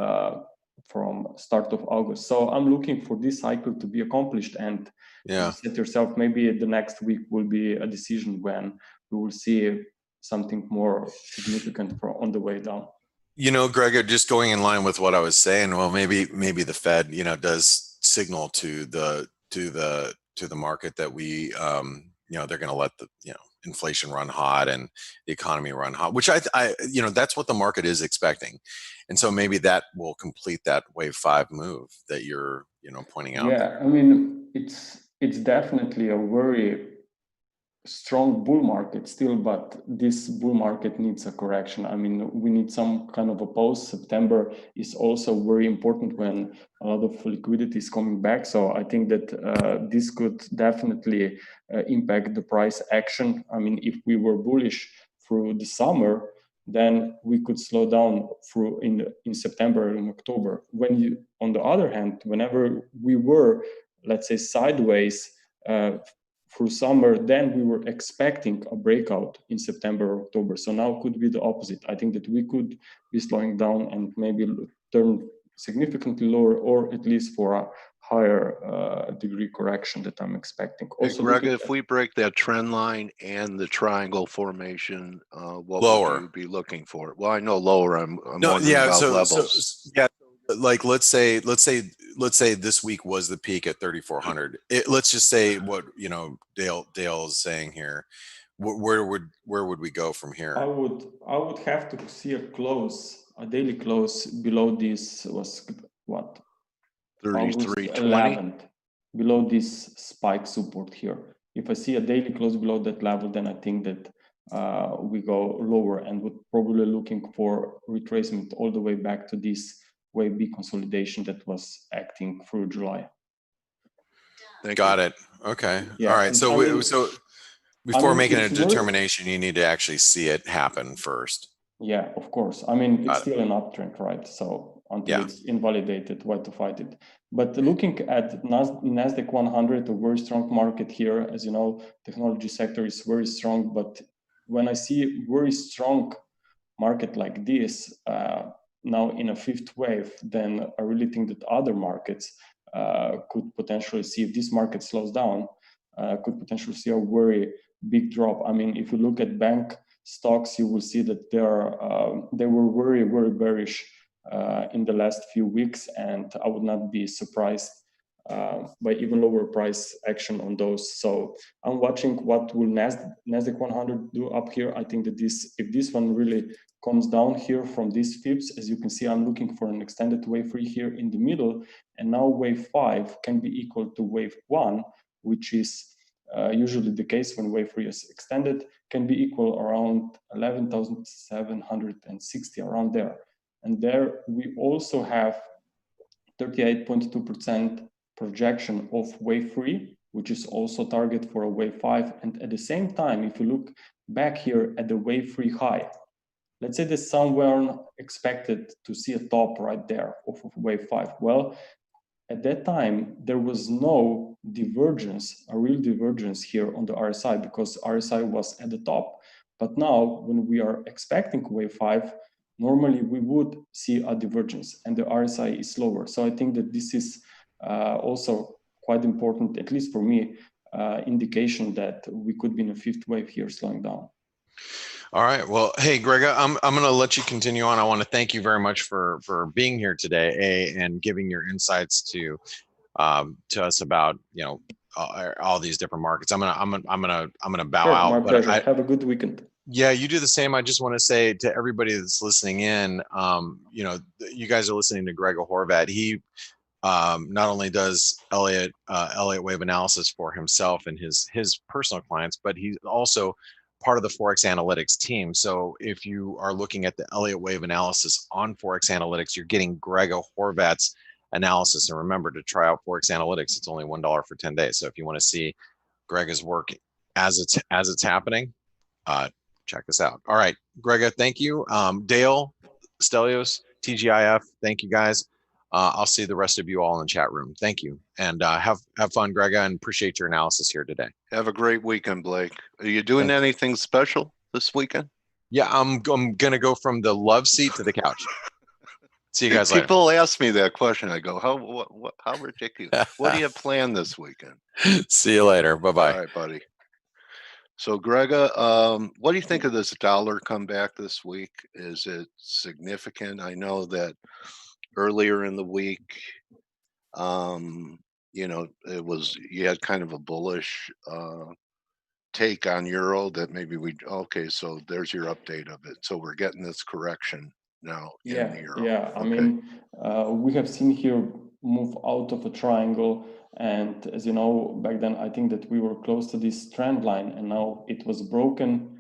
start of August. So I'm looking for this cycle to be accomplished, and you said yourself, maybe the next week will be a decision when we will see something more significant on the way down. Greg, just going in line with what I was saying, well, maybe the Fed, does signal to the market that we, they're going to let the, inflation run hot and the economy run hot, which I that's what the market is expecting. And so maybe that will complete that wave 5 move that you're, pointing out. Yeah, I mean, it's definitely a very strong bull market still, but this bull market needs a correction. I mean, we need some kind of a pause. September is also very important when a lot of liquidity is coming back. So I think that this could definitely impact the price action. I mean, if we were bullish through the summer, then we could slow down through in September and October. On the other hand, whenever we were, let's say, sideways through summer, then we were expecting a breakout in September or October. So now it could be the opposite. I think that we could be slowing down and maybe turn significantly lower, or at least for a higher degree correction that I'm expecting. Also, Greg, if we break that trend line and the triangle formation, what lower would you be looking for? Well, I know lower. I'm no, wondering yeah, about so, levels. So, yeah, like let's say this week was the peak at 3,400. Let's just say what Dale is saying here. Where would we go from here? I would have to see a daily close below this. Was what? 33.20 below this spike support here. If I see a daily close below that level, then I think that we go lower, and would probably looking for retracement all the way back to this wave B consolidation that was acting through July. Got it. Okay. Yeah. All right. So before making a determination, you need to actually see it happen first. Yeah, of course. I mean, it's still an uptrend, right? So until it's invalidated, why to fight it? But looking at NASDAQ 100, a very strong market here. As you know, technology sector is very strong. But when I see a very strong market like this, now in a fifth wave, then I really think that other markets could potentially see, if this market slows down, could potentially see a very big drop. I mean, if you look at bank stocks, you will see that they were very, very bearish in the last few weeks, and I would not be surprised by even lower price action on those. So I'm watching what will Nasdaq 100 do up here. I think that if this one really comes down here from these fips, as you can see, I'm looking for an extended wave 3 here in the middle, and now wave 5 can be equal to wave 1, which is usually the case when wave 3 is extended, can be equal around 11,760, around there. And there we also have 38.2% projection of wave 3, which is also target for a wave 5. And at the same time, if you look back here at the wave 3 high, let's say that someone expected to see a top right there of wave 5. Well, at that time, there was no divergence, a real divergence here on the RSI, because RSI was at the top. But now, when we are expecting wave 5, normally we would see a divergence, and the RSI is lower. So I think that this is also quite important, at least for me, indication that we could be in a fifth wave here slowing down. All right. Well, hey, Greg, I'm going to let you continue on. I want to thank you very much for being here today, and giving your insights to us about, you know, all these different markets. I'm gonna bow Sure, out. my But pleasure. Have a good weekend. Yeah, you do the same. I just want to say to everybody that's listening in, you know, you guys are listening to Gregor Horvat. He not only does Elliott wave analysis for himself and his personal clients, but he's also part of the Forex Analytics team. So if you are looking at the Elliott wave analysis on Forex Analytics, you're getting Gregor Horvat's analysis. And remember to try out Forex Analytics. It's only $1 for 10 days. So if you want to see Gregor's work as it's happening, check this out. All right, Grega, thank you. Dale, Stelios, TGIF, thank you guys. I'll see the rest of you all in the chat room. Thank you, and have fun, Grega, and appreciate your analysis here today. Have a great weekend, Blake. Are you doing anything special this weekend? Yeah, I'm gonna go from the love seat to the couch. See you guys later. People ask me that question. I go, how ridiculous. What do you plan this weekend? See you later. Bye-bye. All right, buddy. So Grega, what do you think of this dollar comeback this week? Is it significant? I know that earlier in the week, you know, you had kind of a bullish take on euro that maybe okay, so there's your update of it. So we're getting this correction now in euro. Yeah. I mean, we have seen here move out of a triangle, and as you know, back then I think that we were close to this trend line, and now it was broken,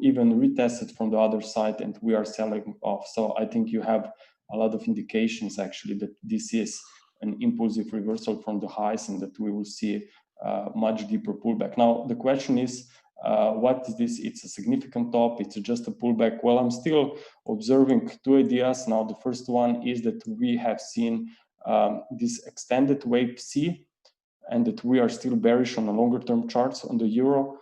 even retested from the other side, and we are selling off. So I think you have a lot of indications actually that this is an impulsive reversal from the highs, and that we will see much deeper pullback. Now the question is, what is this? It's a significant top, it's just a pullback. Well, I'm still observing two ideas. Now the first one is that we have seen this extended wave C, and that we are still bearish on the longer term charts on the euro,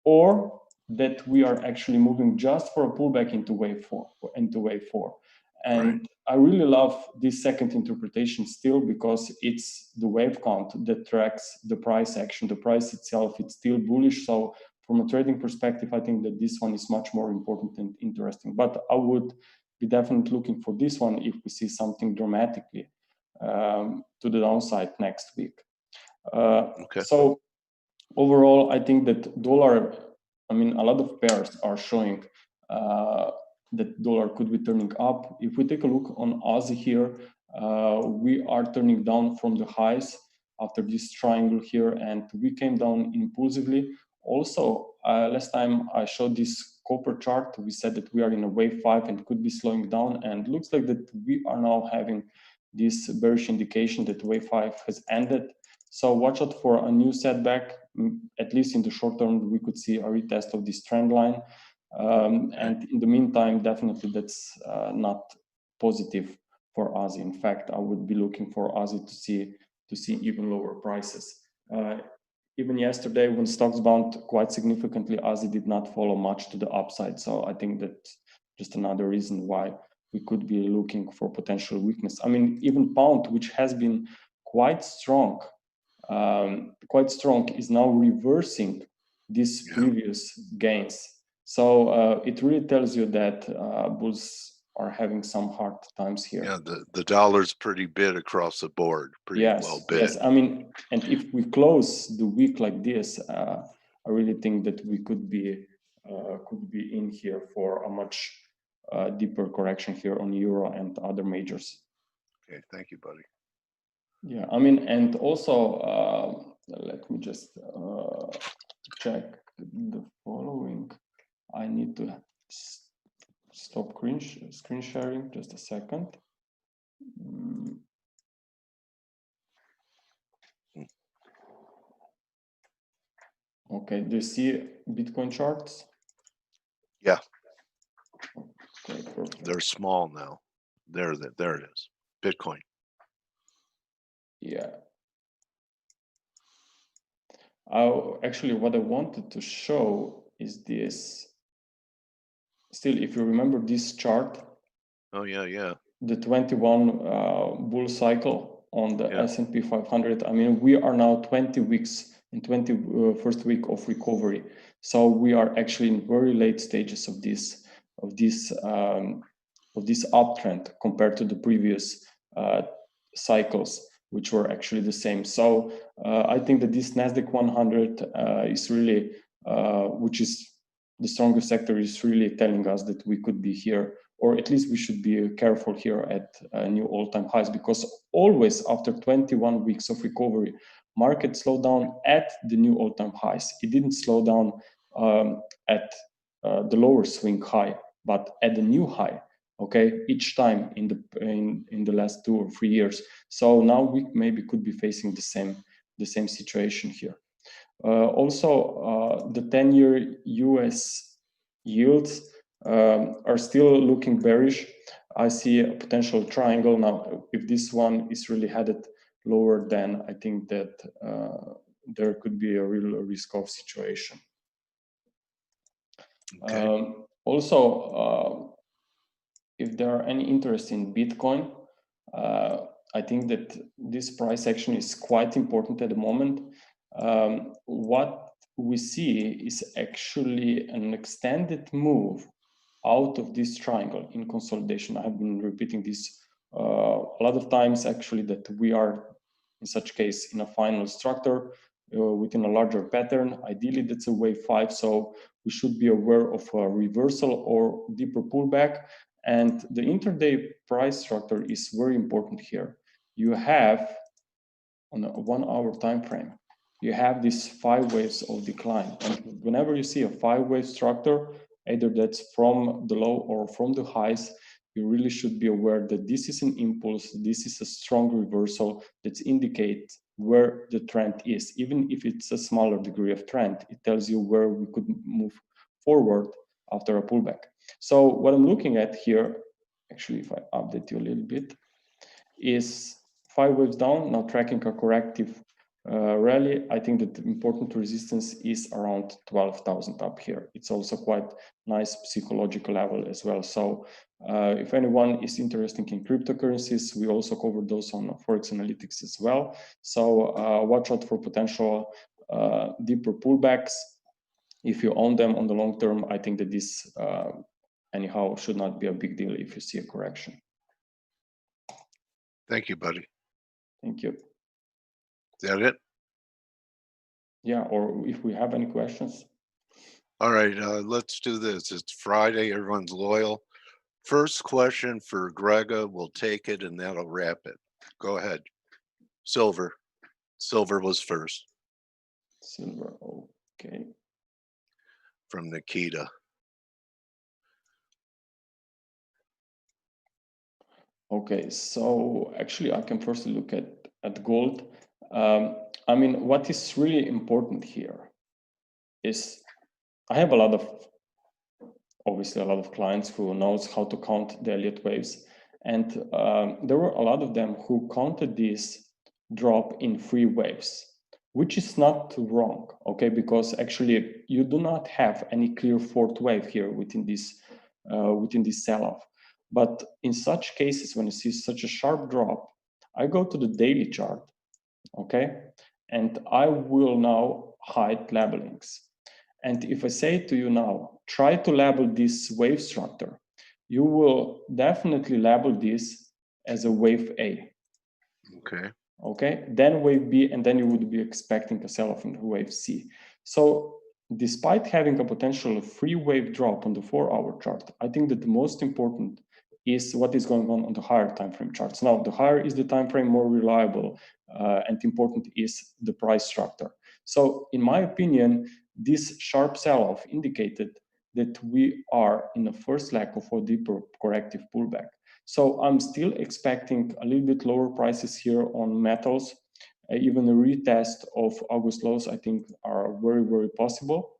or that we are actually moving just for a pullback into wave 4. And I really love this second interpretation still, because it's the wave count that tracks the price action. The price itself, it's still bullish. So from a trading perspective, I think that this one is much more important and interesting. But I would be definitely looking for this one if we see something dramatically to the downside next week. So overall, I think that dollar, I mean, a lot of pairs are showing that dollar could be turning up. If we take a look on Aussie here, we are turning down from the highs after this triangle here, and we came down impulsively. Also, last time I showed this copper chart, we said that we are in a wave 5 and could be slowing down, and looks like that we are now having this bearish indication that wave 5 has ended. So watch out for a new setback. At least in the short term, we could see a retest of this trend line. And in the meantime, definitely that's not positive for Aussie. In fact, I would be looking for Aussie to see even lower prices. Even yesterday, when stocks bounced quite significantly, Aussie did not follow much to the upside. So I think that's just another reason why we could be looking for potential weakness. I mean, even pound, which has been quite strong quite strong, is now reversing these Yeah. previous gains. So it really tells you that bulls are having some hard times here. Yeah, the dollar's pretty bid across the board, pretty well bid. Yes, I mean, and if we close the week like this, I really think that we could be in here for a much deeper correction here on euro and other majors. Okay, thank you, buddy. Yeah, I mean, and also let me just check the following. I need to stop screen sharing just a second. Okay, do you see Bitcoin charts? Yeah. Okay, perfect. They're small now. There it is. Bitcoin. Yeah. Actually, what I wanted to show is this. Still, if you remember this chart. Oh yeah. The 21 bull cycle on the Yeah. S&P 500. I mean, we are now 20 weeks in 21st week of recovery. So we are actually in very late stages of this uptrend compared to the previous cycles, which were actually the same. So I think that this Nasdaq 100 is really, which is the strongest sector, is really telling us that we could be here, or at least we should be careful here at new all-time highs, because always after 21 weeks of recovery, market slowed down at the new all-time highs. It didn't slow down at the lower swing high, but at the new high. Okay, each time in the last 2 or 3 years. So now we maybe could be facing the same situation here. Also, the 10-year US yields are still looking bearish. I see a potential triangle now. If this one is really headed lower, then I think that there could be a real risk-off situation. Okay. Also, if there are any interest in Bitcoin, I think that this price action is quite important at the moment. What we see is actually an extended move out of this triangle in consolidation. I have been repeating this a lot of times, actually, that we are in such case in a final structure within a larger pattern. Ideally, that's a wave 5, so we should be aware of a reversal or deeper pullback. And the intraday price structure is very important here. You have, on a 1-hour time frame, you have these 5 waves of decline. And whenever you see a 5-wave structure, either that's from the low or from the highs, you really should be aware that this is an impulse, this is a strong reversal that indicates where the trend is. Even if it's a smaller degree of trend, it tells you where we could move forward after a pullback. So what I'm looking at here, actually, if I update you a little bit, is 5 waves down, now tracking a corrective rally. I think that the important resistance is around 12,000 up here. It's also quite nice psychological level as well. So if anyone is interested in cryptocurrencies, we also cover those on Forex Analytics as well. So watch out for potential deeper pullbacks. If you own them on the long term, I think that this anyhow should not be a big deal if you see a correction. Thank you, buddy. Thank you. Is that it? Yeah, or if we have any questions. All right, let's do this. It's Friday. Everyone's loyal. First question for Grega. We'll take it, and that'll wrap it. Go ahead. Silver. Silver was first. Silver, okay. From Nikita. Okay, so actually I can first look at gold. I mean, what is really important here is I have obviously a lot of clients who knows how to count the Elliott waves. And there were a lot of them who counted this drop in 3 waves, which is not wrong, okay? Because actually you do not have any clear 4th wave here within this sell-off. But in such cases, when you see such a sharp drop, I go to the daily chart, okay? and I will now hide labelings. And if I say to you now, try to label this wave structure, you will definitely label this as a wave A. Okay. Okay, then wave B, and then you would be expecting a sell-off in wave C. So despite having a potential free wave drop on the 4-hour chart, I think that the most important is what is going on the higher time frame charts. Now, the higher is the time frame, more reliable and important is the price structure. So in my opinion, this sharp sell-off indicated that we are in the first leg of a deeper corrective pullback. So I'm still expecting a little bit lower prices here on metals. Even a retest of August lows, I think, are very, very possible.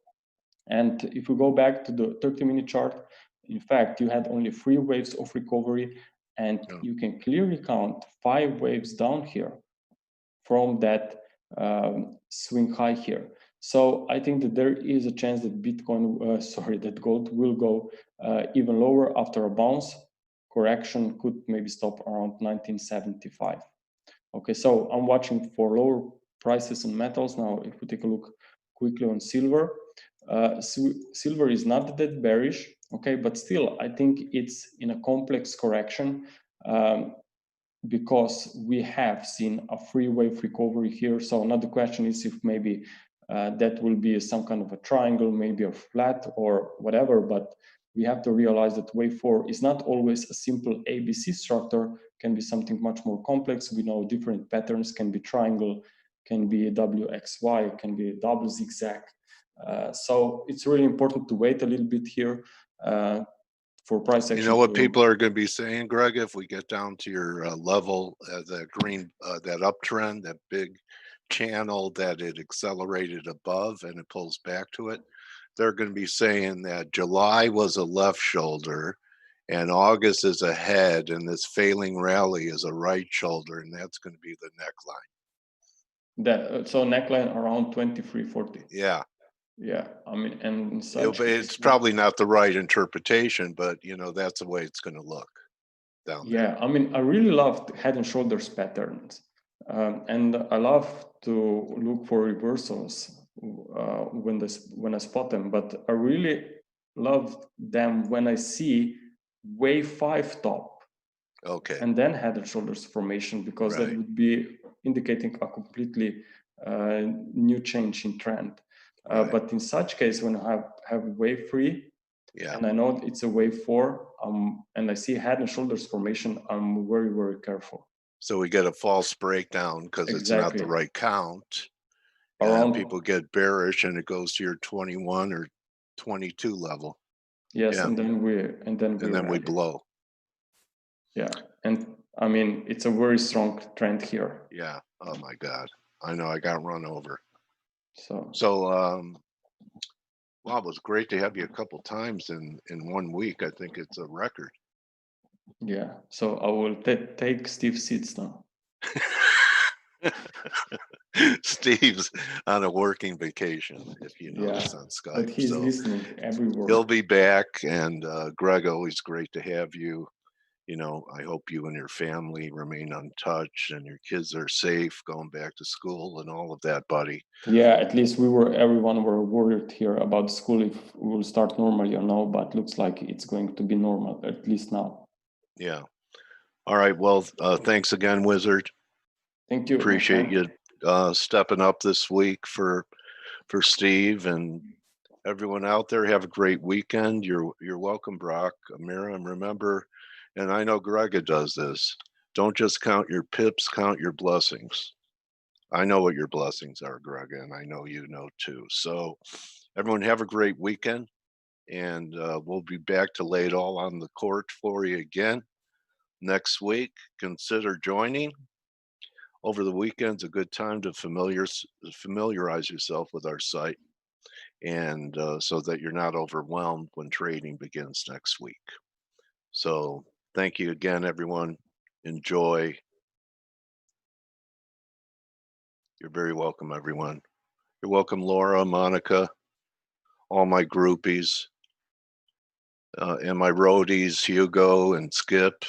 And if we go back to the 30-minute chart, in fact, you had only 3 waves of recovery, and you can clearly count 5 waves down here from that swing high here. So I think that there is a chance that that gold will go even lower after a bounce. Correction could maybe stop around 1975. Okay, so I'm watching for lower prices on metals. Now, if we take a look quickly on silver, silver is not that bearish, okay, but still, I think it's in a complex correction because we have seen a 3-wave recovery here. So another question is if maybe that will be some kind of a triangle, maybe a flat or whatever, but we have to realize that wave 4 is not always a simple ABC structure, can be something much more complex. We know different patterns, can be triangle, can be WXY, can be double zigzag. So it's really important to wait a little bit here for price action. You know what people are going to be saying, Greg, if we get down to your level, the green, that uptrend, that big channel that it accelerated above and it pulls back to it, they're going to be saying that July was a left shoulder and August is a head and this failing rally is a right shoulder, and that's going to be the neckline. So neckline around 2340. Yeah. Yeah, I mean, and But it's probably not the right interpretation, but you know, that's the way it's going to look down there. Yeah, I mean, I really love head and shoulders patterns, and I love to look for reversals when I spot them. But I really love them when I see wave 5 top, okay, and then head and shoulders formation, because that would be indicating a completely new change in trend. But in such case, when I have wave 3, and I know it's a wave 4, and I see head and shoulders formation, I'm very, very careful. So we get a false breakdown because it's not the right count. And people get bearish and it goes to your 21 or 22 level. Yes, and then we blow. Yeah, and I mean, it's a very strong trend here. Yeah. Oh my God. I know I got run over. So well, it was great to have you a couple times in 1 week. I think it's a record. Yeah. So I will take Steve's seats now. Steve's on a working vacation, if you notice on Skype. But he's listening every word. He'll be back. And Greg, always great to have you. You know, I hope you and your family remain untouched and your kids are safe going back to school and all of that, buddy. Yeah, at least everyone were worried here about school if we will start normally or no, but looks like it's going to be normal, at least now. Yeah. All right. Well, thanks again, Wizard. Thank you. Appreciate you stepping up this week for Steve and everyone out there. Have a great weekend. You're welcome, Brock, Amira, and remember, and I know Grega does this, don't just count your pips, count your blessings. I know what your blessings are, Grega, and I know you know too. So everyone have a great weekend, and we'll be back to lay it all on the court for you again next week. Consider joining. Over the weekend's a good time to familiarize yourself with our site, and so that you're not overwhelmed when trading begins next week. So thank you again, everyone. Enjoy. You're very welcome, everyone. You're welcome, Laura, Monica, all my groupies, and my roadies, Hugo and Skip.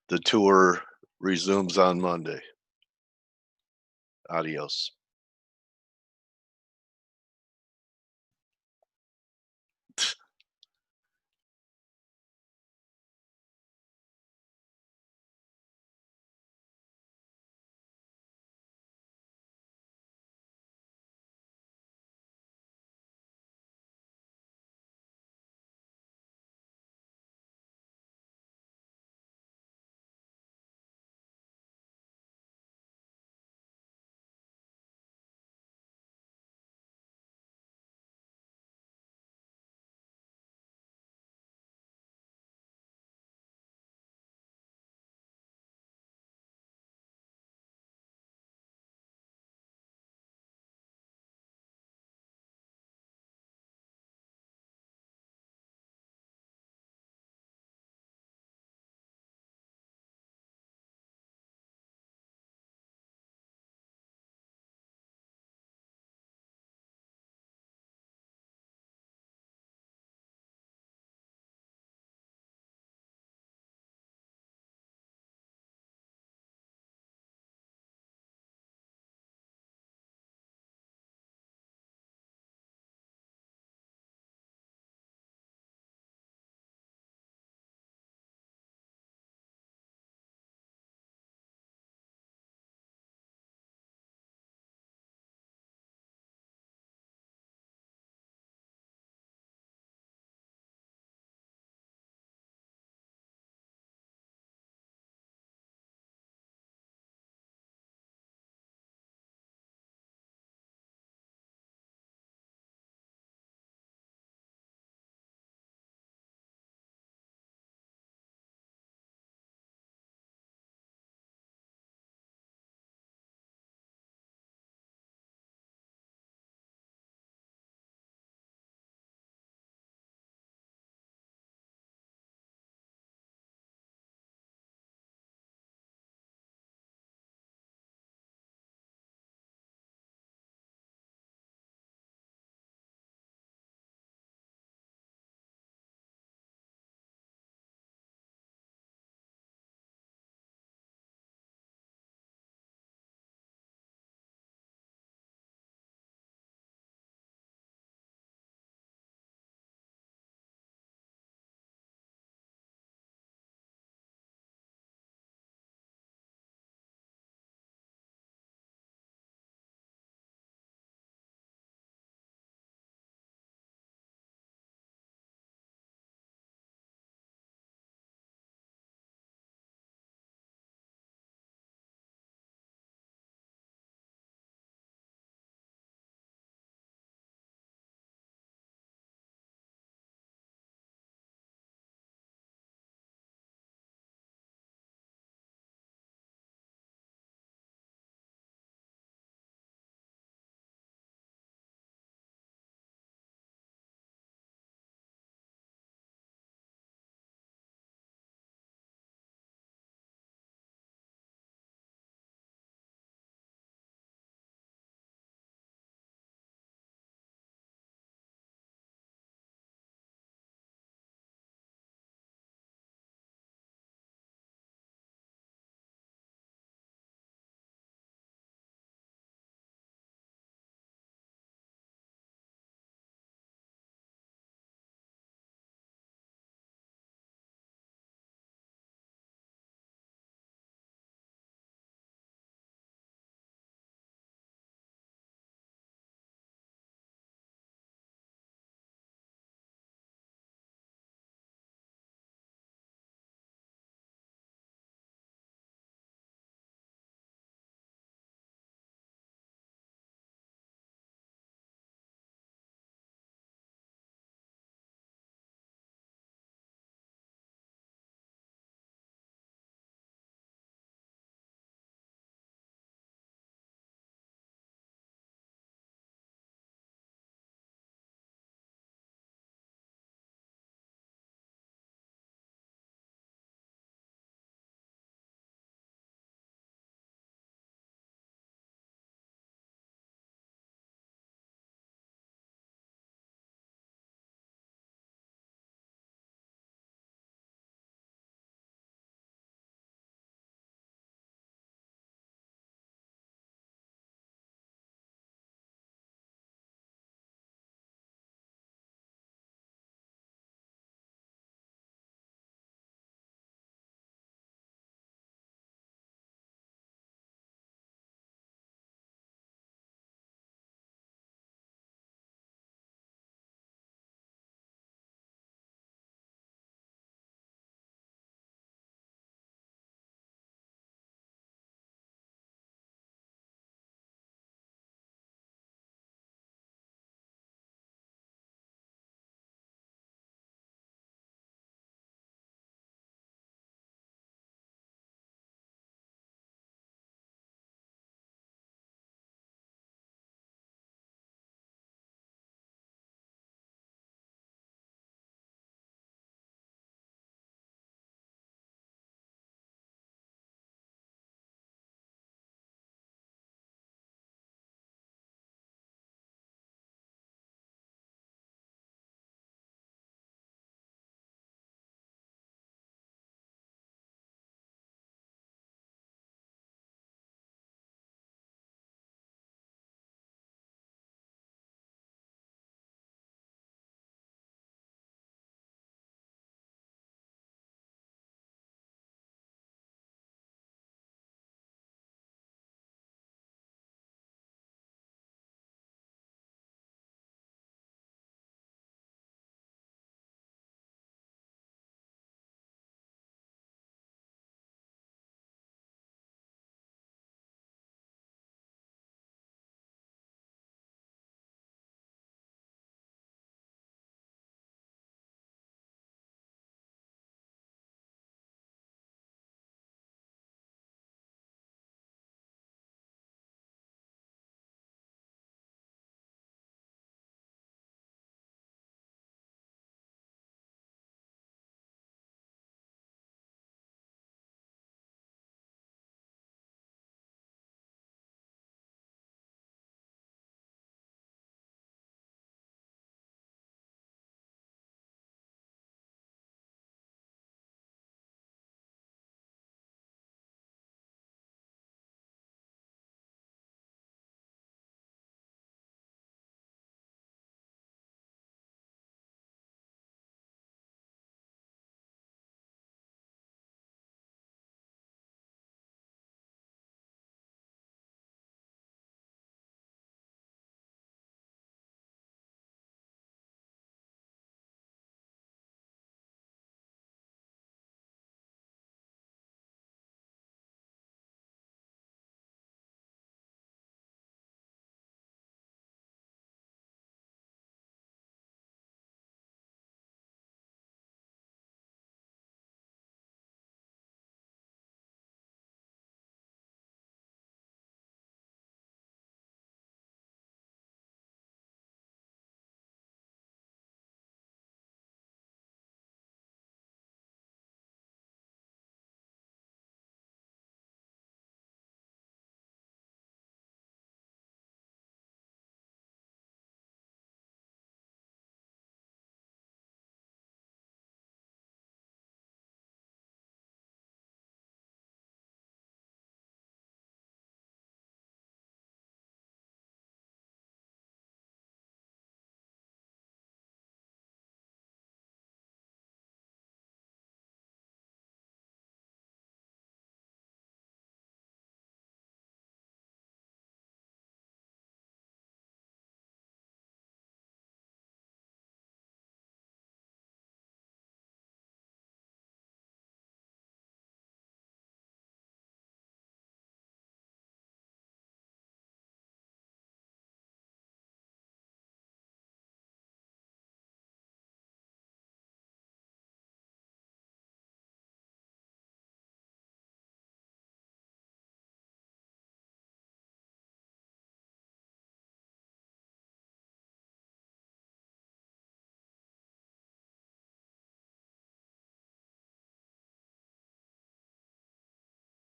The tour resumes on Monday. Adios.